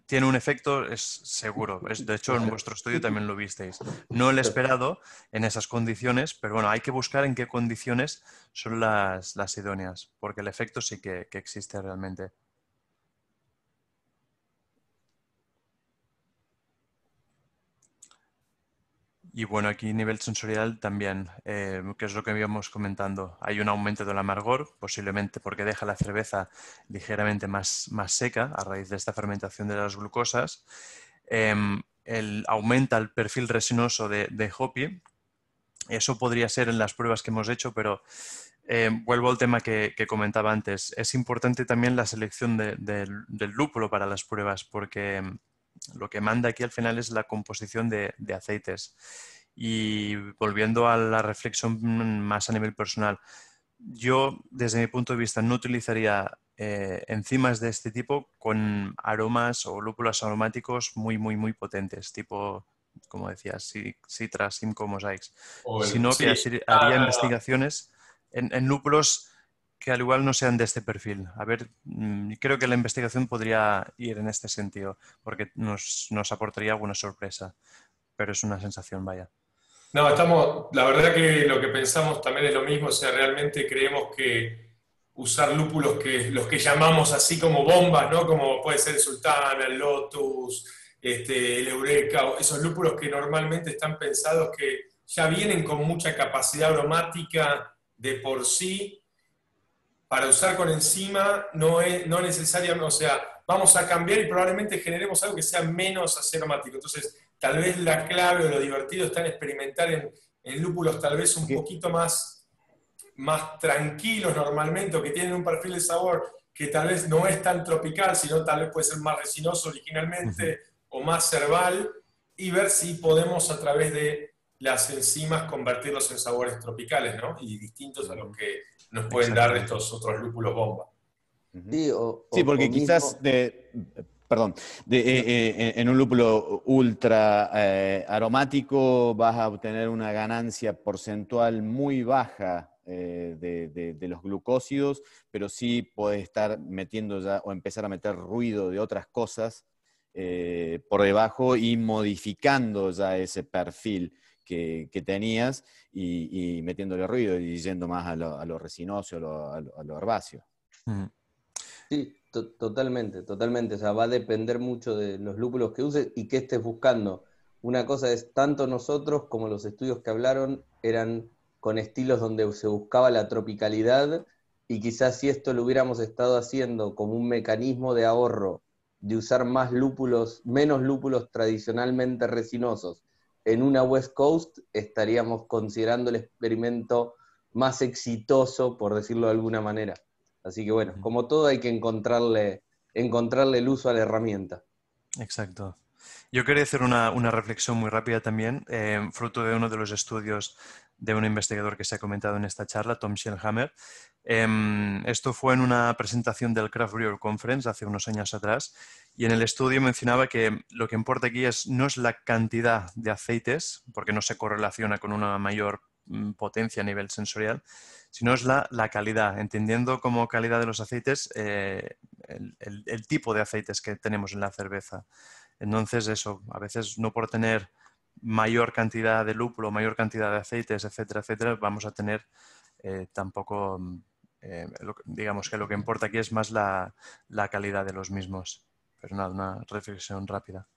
tiene un efecto, es seguro. De hecho, en vuestro estudio también lo visteis. No el esperado en esas condiciones, pero bueno, hay que buscar en qué condiciones son las idóneas, porque el efecto sí que existe realmente. Y bueno, aquí a nivel sensorial también, que es lo que íbamos comentando. Hay un aumento del amargor, posiblemente porque deja la cerveza ligeramente más seca a raíz de esta fermentación de las glucosas. Aumenta el perfil resinoso de hoppy. Eso podría ser en las pruebas que hemos hecho, pero vuelvo al tema que comentaba antes. Es importante también la selección del lúpulo para las pruebas, porque lo que manda aquí al final es la composición de aceites. Y volviendo a la reflexión más a nivel personal, yo desde mi punto de vista no utilizaría enzimas de este tipo con aromas o lúpulos aromáticos muy potentes, tipo, como decías, Citra, Simcoe, Mosaics, sino que Sí, haría investigaciones en lúpulos que al igual no sean de este perfil. A ver, creo que la investigación podría ir en este sentido, porque nos aportaría alguna sorpresa, pero es una sensación, vaya. no, la verdad que lo que pensamos también es lo mismo, o sea, realmente creemos que usar lúpulos los que llamamos así como bombas, ¿no? Como puede ser el Sultana, el Lotus, el Eureka, o esos lúpulos que normalmente están pensados que ya vienen con mucha capacidad aromática de por sí, para usar con enzima no necesariamente, o sea, vamos a cambiar y probablemente generemos algo que sea menos aromático. Entonces, tal vez la clave o lo divertido está en experimentar en lúpulos tal vez un poquito más tranquilos normalmente, o que tienen un perfil de sabor que tal vez no es tan tropical, sino tal vez puede ser más resinoso Ujú. originalmente o más herbal, y ver si podemos a través de las enzimas convertirlos en sabores tropicales, ¿no? Y distintos a los que nos pueden dar Exactamente. estos otros lúpulos bomba. Ujú. Sí, Sí, o porque quizás mismo, perdón, no, en un lúpulo ultra aromático vas a obtener una ganancia porcentual muy baja de los glucósidos, pero sí puedes estar metiendo ya o empezar a meter ruido de otras cosas por debajo y modificando ya ese perfil que tenías y metiéndole ruido y yendo más a lo resinoso, a lo herbáceo. Ujú. sí, totalmente, totalmente. O sea, va a depender mucho de los lúpulos que uses y que estés buscando. Una cosa es, tanto nosotros como los estudios que hablaron eran con estilos donde se buscaba la tropicalidad, y quizás si esto lo hubiéramos estado haciendo como un mecanismo de ahorro, de usar más lúpulos, menos lúpulos tradicionalmente resinosos en una West Coast, estaríamos considerando el experimento más exitoso, por decirlo de alguna manera. Así que bueno, como todo hay que encontrarle el uso a la herramienta. Exacto. Yo quería hacer una reflexión muy rápida también, fruto de uno de los estudios de un investigador que se ha comentado en esta charla, Tom Schellhammer. Esto fue en una presentación del Craft Brewer Conference hace unos años atrás, y en el estudio mencionaba que lo que importa aquí no es la cantidad de aceites, porque no se correlaciona con una mayor potencia a nivel sensorial, sino es la calidad, entendiendo como calidad de los aceites el tipo de aceites que tenemos en la cerveza. Entonces, eso, a veces no por tener mayor cantidad de lúpulo, mayor cantidad de aceites, etcétera, etcétera, vamos a tener tampoco, digamos que lo que importa aquí es más la calidad de los mismos. Pero nada, una reflexión rápida.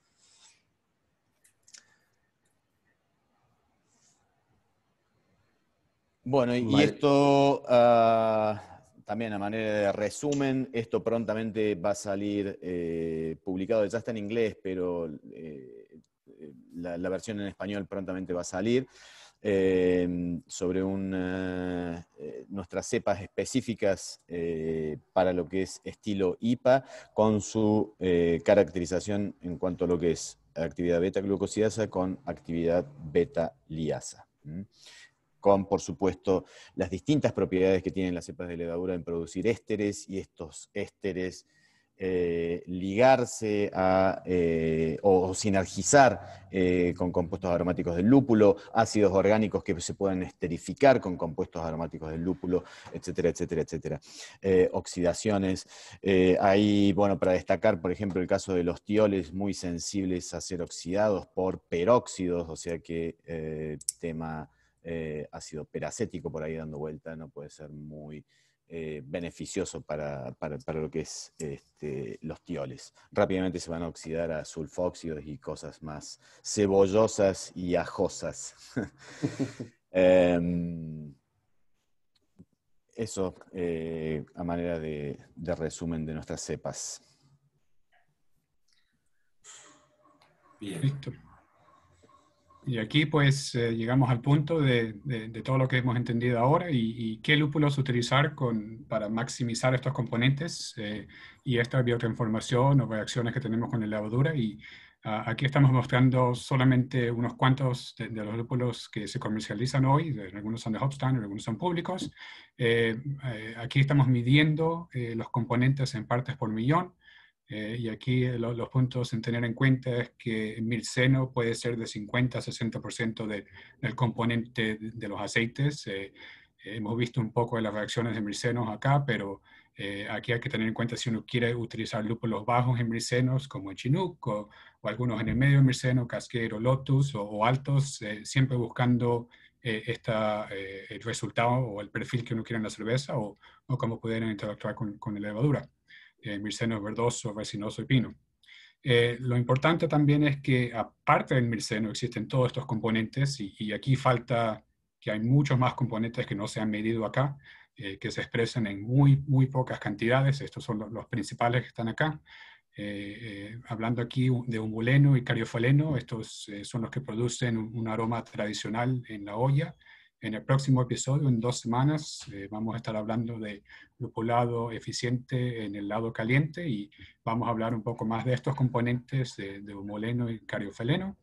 Bueno, y esto también a manera de resumen, esto prontamente va a salir publicado, ya está en inglés, pero la versión en español prontamente va a salir, sobre nuestras cepas específicas para lo que es estilo IPA, con su caracterización en cuanto a lo que es actividad beta-glucosidasa con actividad beta-liasa. Con, por supuesto, las distintas propiedades que tienen las cepas de levadura en producir ésteres, y estos ésteres ligarse o sinergizar con compuestos aromáticos del lúpulo, ácidos orgánicos que se pueden esterificar con compuestos aromáticos del lúpulo, etcétera, etcétera, etcétera. Oxidaciones. Ahí, bueno, para destacar, por ejemplo, el caso de los tioles, muy sensibles a ser oxidados por peróxidos, o sea que tema ácido peracético por ahí dando vuelta, no puede ser muy beneficioso para lo que es los tioles. Rápidamente se van a oxidar a sulfóxidos y cosas más cebollosas y ajosas. Eso a manera de resumen de nuestras cepas. Bien. Listo. Y aquí pues llegamos al punto de todo lo que hemos entendido ahora y qué lúpulos utilizar para maximizar estos componentes y esta biotransformación o reacciones que tenemos con la levadura. Y aquí estamos mostrando solamente unos cuantos de los lúpulos que se comercializan hoy. Algunos son de Hopstein, algunos son públicos. Aquí estamos midiendo los componentes en partes por millón. Y aquí los puntos en tener en cuenta es que el mirceno puede ser de 50 a 60% del componente de los aceites. Hemos visto un poco de las reacciones de mircenos acá, pero aquí hay que tener en cuenta si uno quiere utilizar lúpulos bajos en mircenos, como el Chinook, o algunos en el medio de mirceno, Cascade o Lotus, o altos, siempre buscando el resultado o el perfil que uno quiere en la cerveza, o cómo pudieran interactuar con la levadura. Mirceno verdoso, resinoso y pino. Lo importante también es que aparte del mirceno existen todos estos componentes y aquí falta que hay muchos más componentes que no se han medido acá, que se expresan en muy, muy pocas cantidades. Estos son los principales que están acá. Hablando aquí de humuleno y cariofaleno, estos son los que producen un aroma tradicional en la olla. En el próximo episodio, en 2 semanas, vamos a estar hablando de lupulado eficiente en el lado caliente y vamos a hablar un poco más de estos componentes de humuleno y cariofaleno.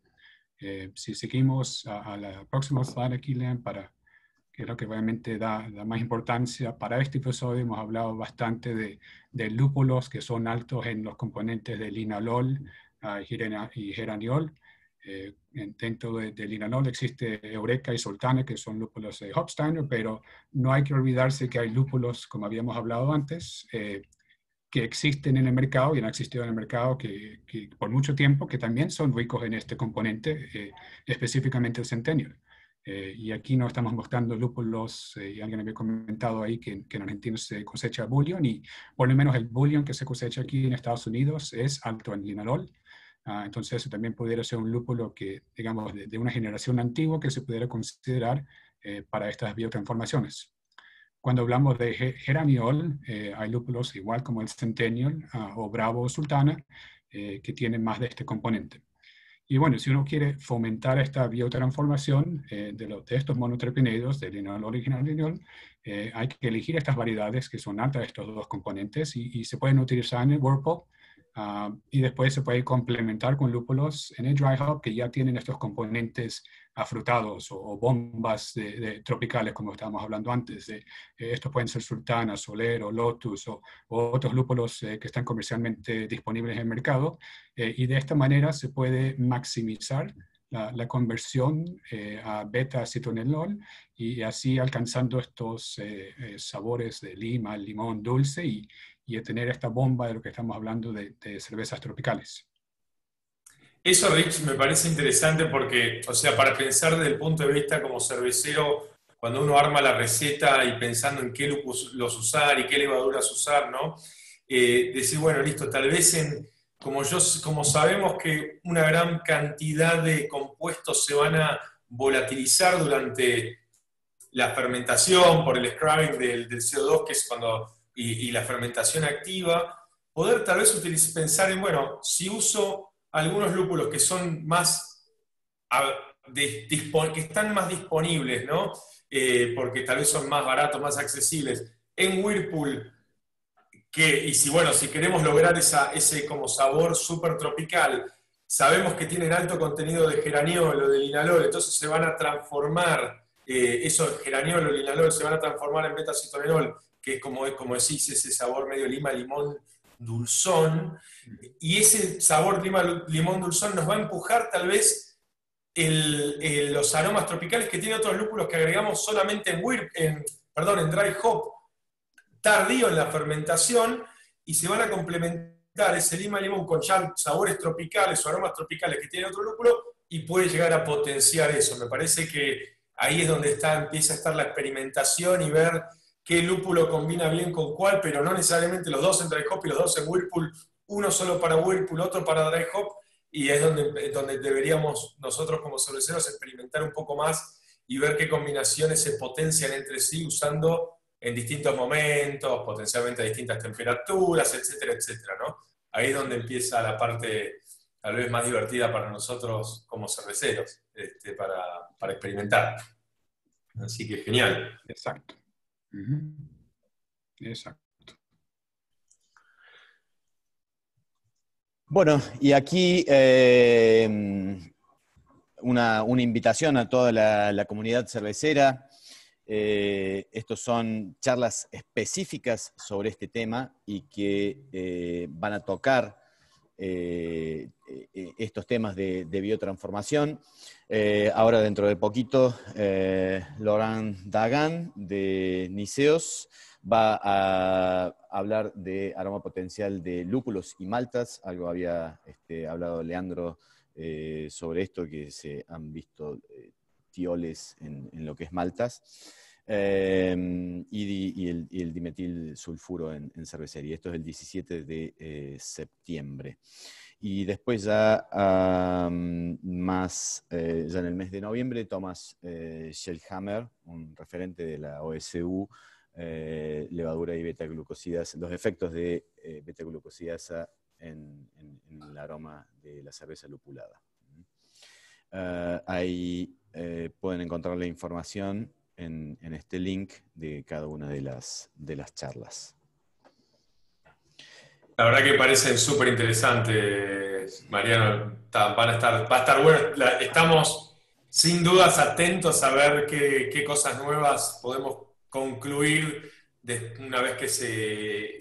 Si seguimos a la próxima slide aquí, Lean, que es lo que realmente da más importancia para este episodio, hemos hablado bastante de lúpulos que son altos en los componentes de linalol y geraniol. Dentro de linalol existe Eureka y Sultana, que son lúpulos de Hopsteiner, pero no hay que olvidarse que hay lúpulos, como habíamos hablado antes, que existen en el mercado y han existido en el mercado que por mucho tiempo, que también son ricos en este componente, específicamente el Centennial. Y aquí no estamos mostrando lúpulos, y alguien había comentado ahí que en Argentina se cosecha bullion, y por lo menos el bullion que se cosecha aquí en Estados Unidos es alto en linalol. Entonces eso también pudiera ser un lúpulo que, digamos, de una generación antigua que se pudiera considerar para estas biotransformaciones. Cuando hablamos de geraniol, hay lúpulos igual como el Centennial o Bravo o Sultana que tienen más de este componente. Y bueno, si uno quiere fomentar esta biotransformación de estos monoterpenoides, de linalol y geraniol, hay que elegir estas variedades que son altas de estos dos componentes y se pueden utilizar en el Whirlpool. Y después se puede complementar con lúpulos en el dry hop que ya tienen estos componentes afrutados o bombas tropicales, como estábamos hablando antes. Estos pueden ser Sultana, Soler o Lotus o otros lúpulos que están comercialmente disponibles en el mercado. Y de esta manera se puede maximizar la conversión a beta-acetonilol y así alcanzando estos sabores de lima, limón dulce y a tener esta bomba de lo que estamos hablando de cervezas tropicales. Eso, Rich, me parece interesante porque, o sea, para pensar desde el punto de vista como cervecero, cuando uno arma la receta y pensando en qué lúpulos usar y qué levaduras usar, ¿no? Decir, bueno, listo, tal vez como sabemos que una gran cantidad de compuestos se van a volatilizar durante la fermentación, por el scrubbing del CO2, que es y la fermentación activa, poder tal vez pensar en, bueno, si uso algunos lúpulos que son más, que están más disponibles, ¿no? Porque tal vez son más baratos, más accesibles, en Whirlpool, y si queremos lograr ese como sabor súper tropical, sabemos que tienen alto contenido de geraniol o de linalol, entonces se van a transformar, esos geraniol o linalol se van a transformar en beta-citolenol, que es como decís, ese sabor medio lima-limón dulzón, y ese sabor lima-limón dulzón nos va a empujar tal vez los aromas tropicales que tienen otros lúpulos que agregamos solamente en dry hop, tardío en la fermentación, y se van a complementar ese lima-limón con ya sabores tropicales o aromas tropicales que tiene otro lúpulo, y puede llegar a potenciar eso. Me parece que ahí es donde empieza a estar la experimentación y ver qué lúpulo combina bien con cuál, pero no necesariamente los dos en dry hop y los dos en Whirlpool, uno solo para Whirlpool, otro para dry hop, y es donde deberíamos nosotros como cerveceros experimentar un poco más y ver qué combinaciones se potencian entre sí usando en distintos momentos, potencialmente a distintas temperaturas, etcétera, etcétera, ¿no? Ahí es donde empieza la parte tal vez más divertida para nosotros como cerveceros, para experimentar. Así que genial. Exacto. Exacto. Bueno, y aquí una invitación a toda la comunidad cervecera. Estos son charlas específicas sobre este tema y que van a tocar estos temas de biotransformación. Ahora, dentro de poquito, Laurent Dagan de Niceos va a hablar de aroma potencial de lúpulos y maltas. Algo había hablado Leandro sobre esto, que se han visto tioles en lo que es maltas. Y el dimetil sulfuro en cervecería. Esto es el 17 de septiembre. Y después ya ya en el mes de noviembre, Thomas Schellhammer, un referente de la OSU, levadura y beta-glucosidasa, los efectos de beta-glucosidasa en el aroma de la cerveza lupulada. Ahí pueden encontrar la información en este link de cada una de las charlas. La verdad que parecen súper interesantes, Mariano. Va a estar bueno. Estamos sin dudas atentos a ver qué cosas nuevas podemos concluir una vez que se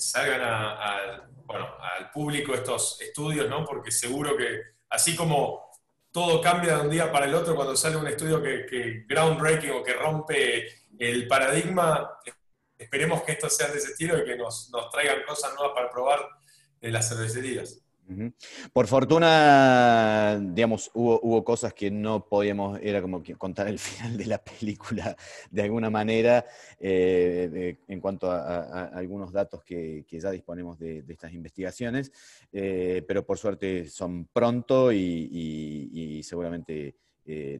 salgan al público estos estudios, ¿no? Porque seguro que así como todo cambia de un día para el otro cuando sale un estudio que groundbreaking o que rompe el paradigma, esperemos que estos sean de ese estilo y que nos traigan cosas nuevas para probar en las cervecerías. Por fortuna, digamos, hubo cosas que no podíamos, era como contar el final de la película de alguna manera, en cuanto a algunos datos que ya disponemos de estas investigaciones, pero por suerte son pronto y seguramente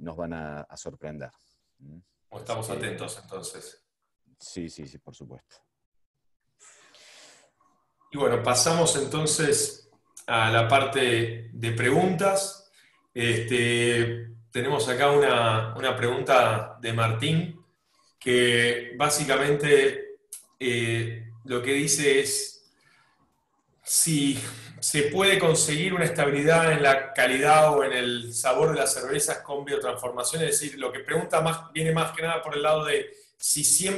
nos van a sorprender. Estamos atentos entonces. Sí, por supuesto. Y bueno, pasamos entonces a la parte de preguntas. Tenemos acá una pregunta de Martín, que básicamente lo que dice es si se puede conseguir una estabilidad en la calidad o en el sabor de las cervezas con biotransformación. Es decir, lo que pregunta viene más que nada por el lado de si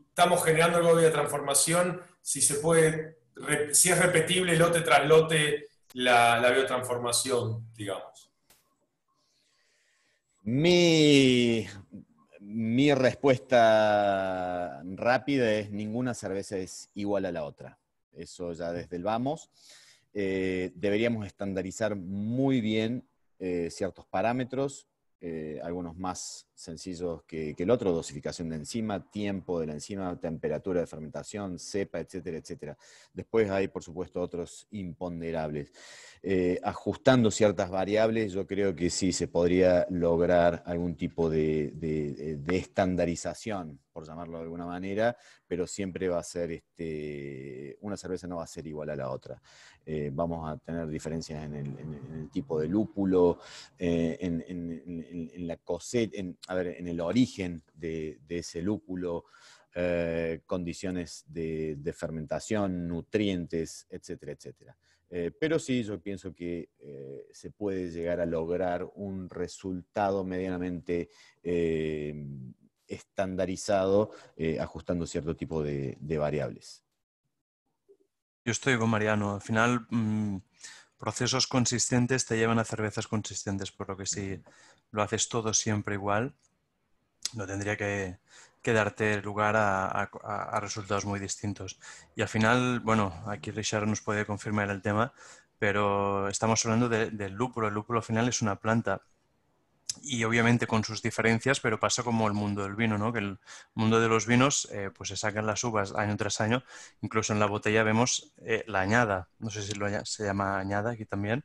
estamos generando algo de biotransformación, si es repetible lote tras lote la biotransformación, digamos. Mi respuesta rápida es: ninguna cerveza es igual a la otra. Eso ya desde el vamos. Deberíamos estandarizar muy bien ciertos parámetros algunos más sencillos que el otro, dosificación de enzima, tiempo de la enzima, temperatura de fermentación, cepa, etcétera, etcétera. Después hay, por supuesto, otros imponderables. Ajustando ciertas variables, yo creo que sí se podría lograr algún tipo de estandarización, por llamarlo de alguna manera, pero siempre va a ser, una cerveza no va a ser igual a la otra. Vamos a tener diferencias en el tipo de lúpulo, en la cosecha, en el origen de ese lúpulo, condiciones de fermentación, nutrientes, etcétera, etcétera. Pero sí, yo pienso que se puede llegar a lograr un resultado medianamente estandarizado, ajustando cierto tipo de variables. Yo estoy con Mariano. Al final, procesos consistentes te llevan a cervezas consistentes, por lo que si lo haces todo siempre igual, no tendría que darte lugar a resultados muy distintos. Y al final, bueno, aquí Richard nos puede confirmar el tema, pero estamos hablando del lúpulo. El lúpulo al final es una planta y obviamente con sus diferencias, pero pasa como el mundo del vino, ¿no? Que el mundo de los vinos, pues se sacan las uvas año tras año, incluso en la botella vemos la añada, no sé si se llama añada aquí también,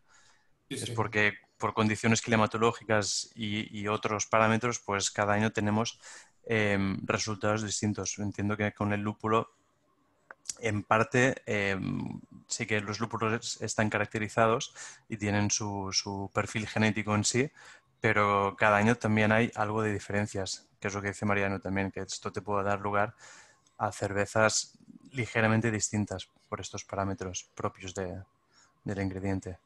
Sí, es sí. porque por condiciones climatológicas y otros parámetros, pues cada año tenemos resultados distintos. Entiendo que con el lúpulo, en parte, sí que los lúpulos están caracterizados y tienen su perfil genético en sí, pero cada año también hay algo de diferencias, que es lo que dice Mariano también, que esto te puede dar lugar a cervezas ligeramente distintas por estos parámetros propios del ingrediente.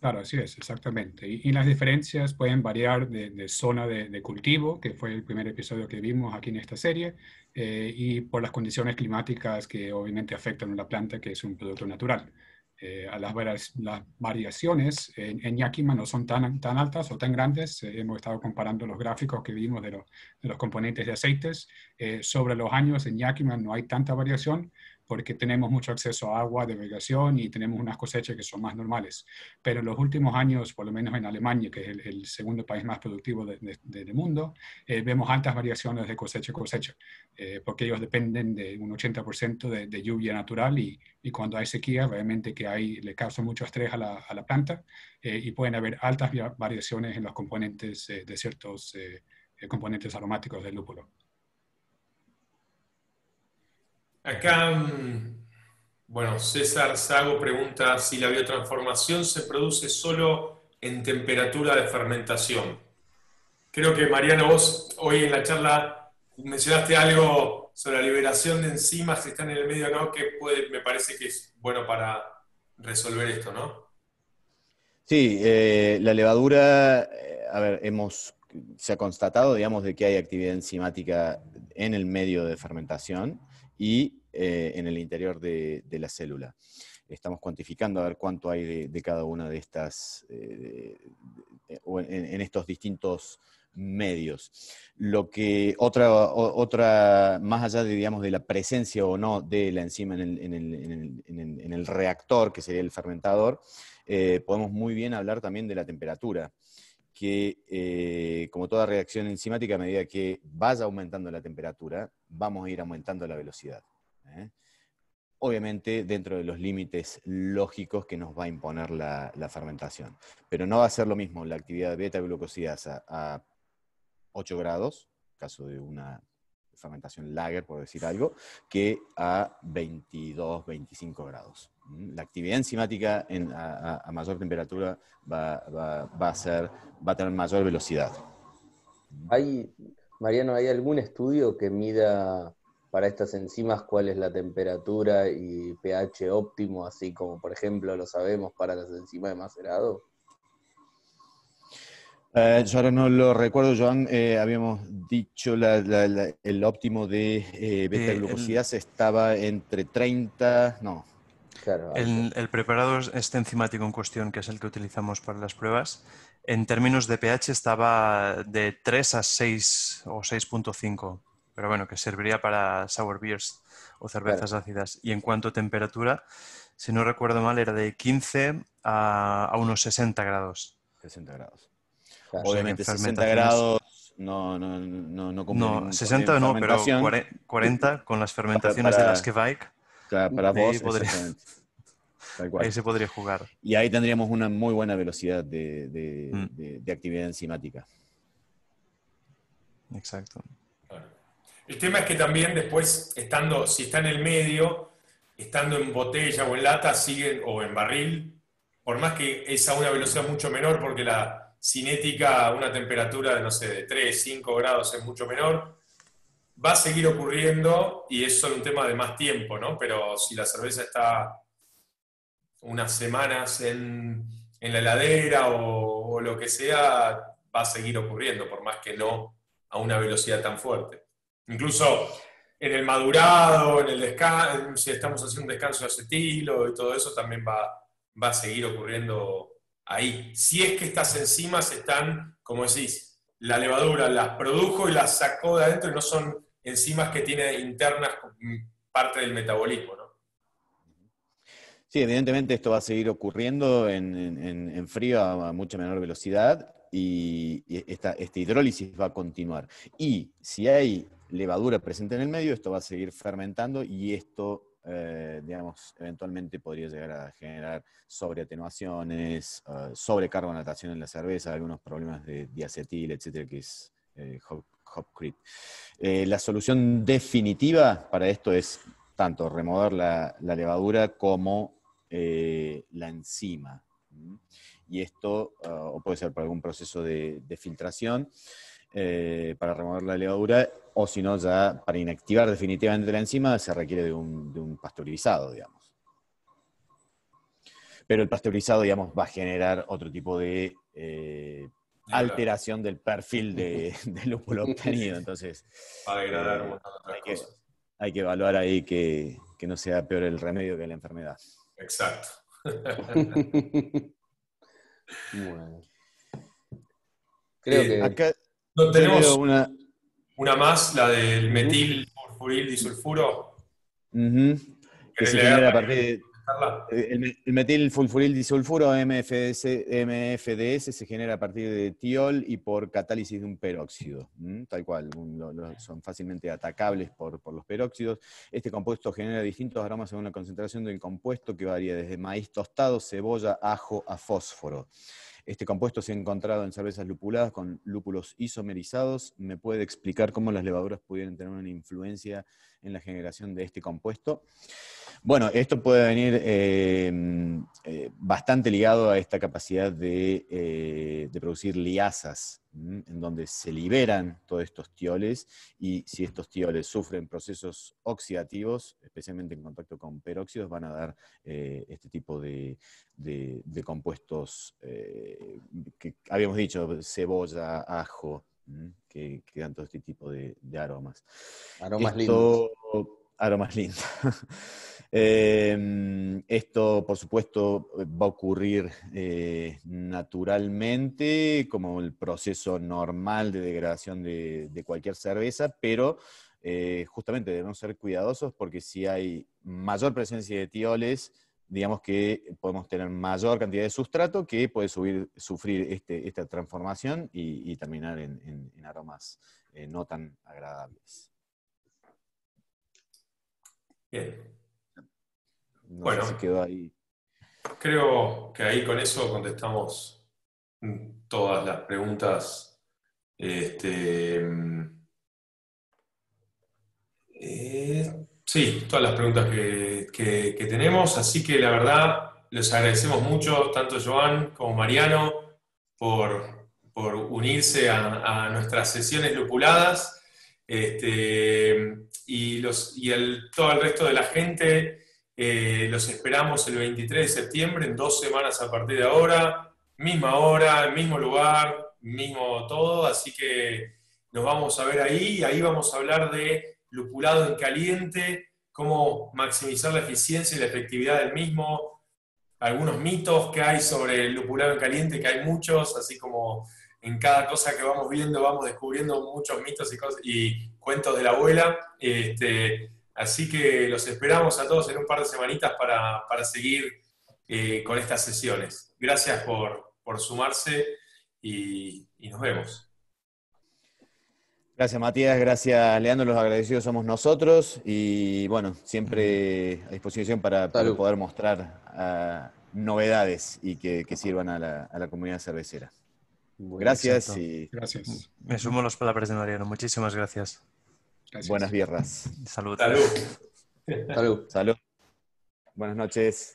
Claro, así es, exactamente. Y las diferencias pueden variar de zona de cultivo, que fue el primer episodio que vimos aquí en esta serie, y por las condiciones climáticas que obviamente afectan a la planta, que es un producto natural. Las variaciones en Yakima no son tan altas o tan grandes. Hemos estado comparando los gráficos que vimos de los componentes de aceites. Sobre los años en Yakima no hay tanta variación porque tenemos mucho acceso a agua de irrigación y tenemos unas cosechas que son más normales. Pero en los últimos años, por lo menos en Alemania, que es el segundo país más productivo del mundo, vemos altas variaciones de cosecha a cosecha, porque ellos dependen de un 80% de lluvia natural y cuando hay sequía, realmente que le causa mucho estrés a la planta y pueden haber altas variaciones en los componentes de ciertos componentes aromáticos del lúpulo. Acá, bueno, César Sago pregunta si la biotransformación se produce solo en temperatura de fermentación. Creo que, Mariano, vos hoy en la charla mencionaste algo sobre la liberación de enzimas que están en el medio, ¿no? Que me parece que es bueno para resolver esto, ¿no? Sí, la levadura, a ver, se ha constatado, digamos, de que hay actividad enzimática en el medio de fermentación y en el interior de la célula. Estamos cuantificando a ver cuánto hay de cada una de estas, en estos distintos medios. Lo que más allá de, digamos, de la presencia o no de la enzima en el reactor, que sería el fermentador, podemos muy bien hablar también de la temperatura, que como toda reacción enzimática, a medida que vaya aumentando la temperatura, vamos a ir aumentando la velocidad. Obviamente dentro de los límites lógicos que nos va a imponer la fermentación. Pero no va a ser lo mismo la actividad de beta-glucosidasa a 8 grados, caso de una fermentación lager, por decir algo, que a 22, 25 grados. La actividad enzimática a mayor temperatura va a tener mayor velocidad. Mariano, ¿hay algún estudio que mida para estas enzimas cuál es la temperatura y pH óptimo, así como por ejemplo lo sabemos para las enzimas de macerado? Yo ahora no lo recuerdo, Joan, habíamos dicho el óptimo de beta-glucosidasa estaba entre 30, no. Claro, el preparado este enzimático en cuestión, que es el que utilizamos para las pruebas, en términos de pH estaba de 3 a 6 o 6.5, pero bueno, que serviría para sour beers o cervezas ácidas. Y en cuanto a temperatura, si no recuerdo mal, era de 15 a unos 60 grados. 60 grados. Claro. Obviamente O sea, 60 grados no cumple No, ningún 60 problema de no, pero fermentación. 40 con las fermentaciones de las Para, Kveik, para ahí, vos, exactamente. Tal ahí cual. se podría jugar. Y ahí tendríamos una muy buena velocidad Mm. de actividad enzimática. Exacto. Claro. El tema es que también después, si está en el medio, estando en botella o en lata, siguen, o en barril, por más que es a una velocidad mucho menor, porque la cinética a una temperatura de, no sé, de 3, 5 grados es mucho menor, va a seguir ocurriendo y es solo un tema de más tiempo, ¿no? Pero si la cerveza está unas semanas en la heladera o lo que sea, va a seguir ocurriendo, por más que no a una velocidad tan fuerte. Incluso en el madurado, en el descanso, si estamos haciendo un descanso de acetilo y todo eso, también va a seguir ocurriendo ahí. Si es que estas enzimas están, como decís, la levadura las produjo y las sacó de adentro y no son enzimas que tiene internas parte del metabolismo, ¿no? Sí, evidentemente esto va a seguir ocurriendo en frío a mucha menor velocidad y esta hidrólisis va a continuar. Y si hay levadura presente en el medio, esto va a seguir fermentando y esto, digamos, eventualmente podría llegar a generar sobreatenuaciones, sobrecarbonatación en la cerveza, algunos problemas de diacetil, etcétera, que es hop creep. La solución definitiva para esto es tanto remover la levadura como la enzima. Y esto o puede ser por algún proceso de filtración para remover la levadura, o si no, ya para inactivar definitivamente la enzima se requiere de un pasteurizado, digamos. Pero el pasteurizado, digamos, va a generar otro tipo de alteración del perfil de lúpulo obtenido. Entonces, Va a degradar un montón de otras cosas. Hay que evaluar ahí que no sea peor el remedio que la enfermedad. Exacto. Bueno. Creo que Acá no tenemos una más, la del metil furfuril disulfuro. que ¿Querés se leerla genera a y partir de contestarla? el metilfulfuril disulfuro, MFDS, se genera a partir de tiol y por catálisis de un peróxido. Tal cual, son fácilmente atacables por los peróxidos. Este compuesto genera distintos aromas según la concentración del compuesto, que varía desde maíz tostado, cebolla, ajo a fósforo. Este compuesto se ha encontrado en cervezas lupuladas con lúpulos isomerizados. ¿Me puede explicar cómo las levaduras pudieran tener una influencia en la generación de este compuesto? Bueno, esto puede venir bastante ligado a esta capacidad de producir liasas, en donde se liberan todos estos tioles, y si estos tioles sufren procesos oxidativos, especialmente en contacto con peróxidos, van a dar este tipo de compuestos que habíamos dicho, cebolla, ajo, que dan todo este tipo de aromas. aromas lindos. Aromas lindos. Esto, por supuesto, va a ocurrir naturalmente, como el proceso normal de degradación de cualquier cerveza, pero justamente debemos ser cuidadosos porque si hay mayor presencia de tioles, digamos que podemos tener mayor cantidad de sustrato que puede sufrir esta transformación y terminar en aromas no tan agradables. Bien. No sé si quedó ahí. Creo que ahí con eso contestamos todas las preguntas. Sí, todas las preguntas que tenemos, así que la verdad les agradecemos mucho, tanto Joan como Mariano, por unirse a nuestras sesiones lupuladas, y todo el resto de la gente. Los esperamos el 23 de septiembre, en 2 semanas a partir de ahora, misma hora, mismo lugar, mismo todo, así que nos vamos a ver ahí, y ahí vamos a hablar de lupulado en caliente, cómo maximizar la eficiencia y la efectividad del mismo, algunos mitos que hay sobre el lupulado en caliente, que hay muchos, así como en cada cosa que vamos viendo vamos descubriendo muchos mitos y cuentos de la abuela. Así que los esperamos a todos en un par de semanitas para seguir con estas sesiones. Gracias por sumarse y nos vemos. Gracias, Matías. Gracias, Leandro. Los agradecidos somos nosotros. Y bueno, siempre a disposición para poder mostrar novedades y que sirvan a la comunidad cervecera. Gracias. Gracias. Me sumo a las palabras de Mariano. Muchísimas gracias. Buenas birras. Salud. Salud. Salud. Salud. Buenas noches.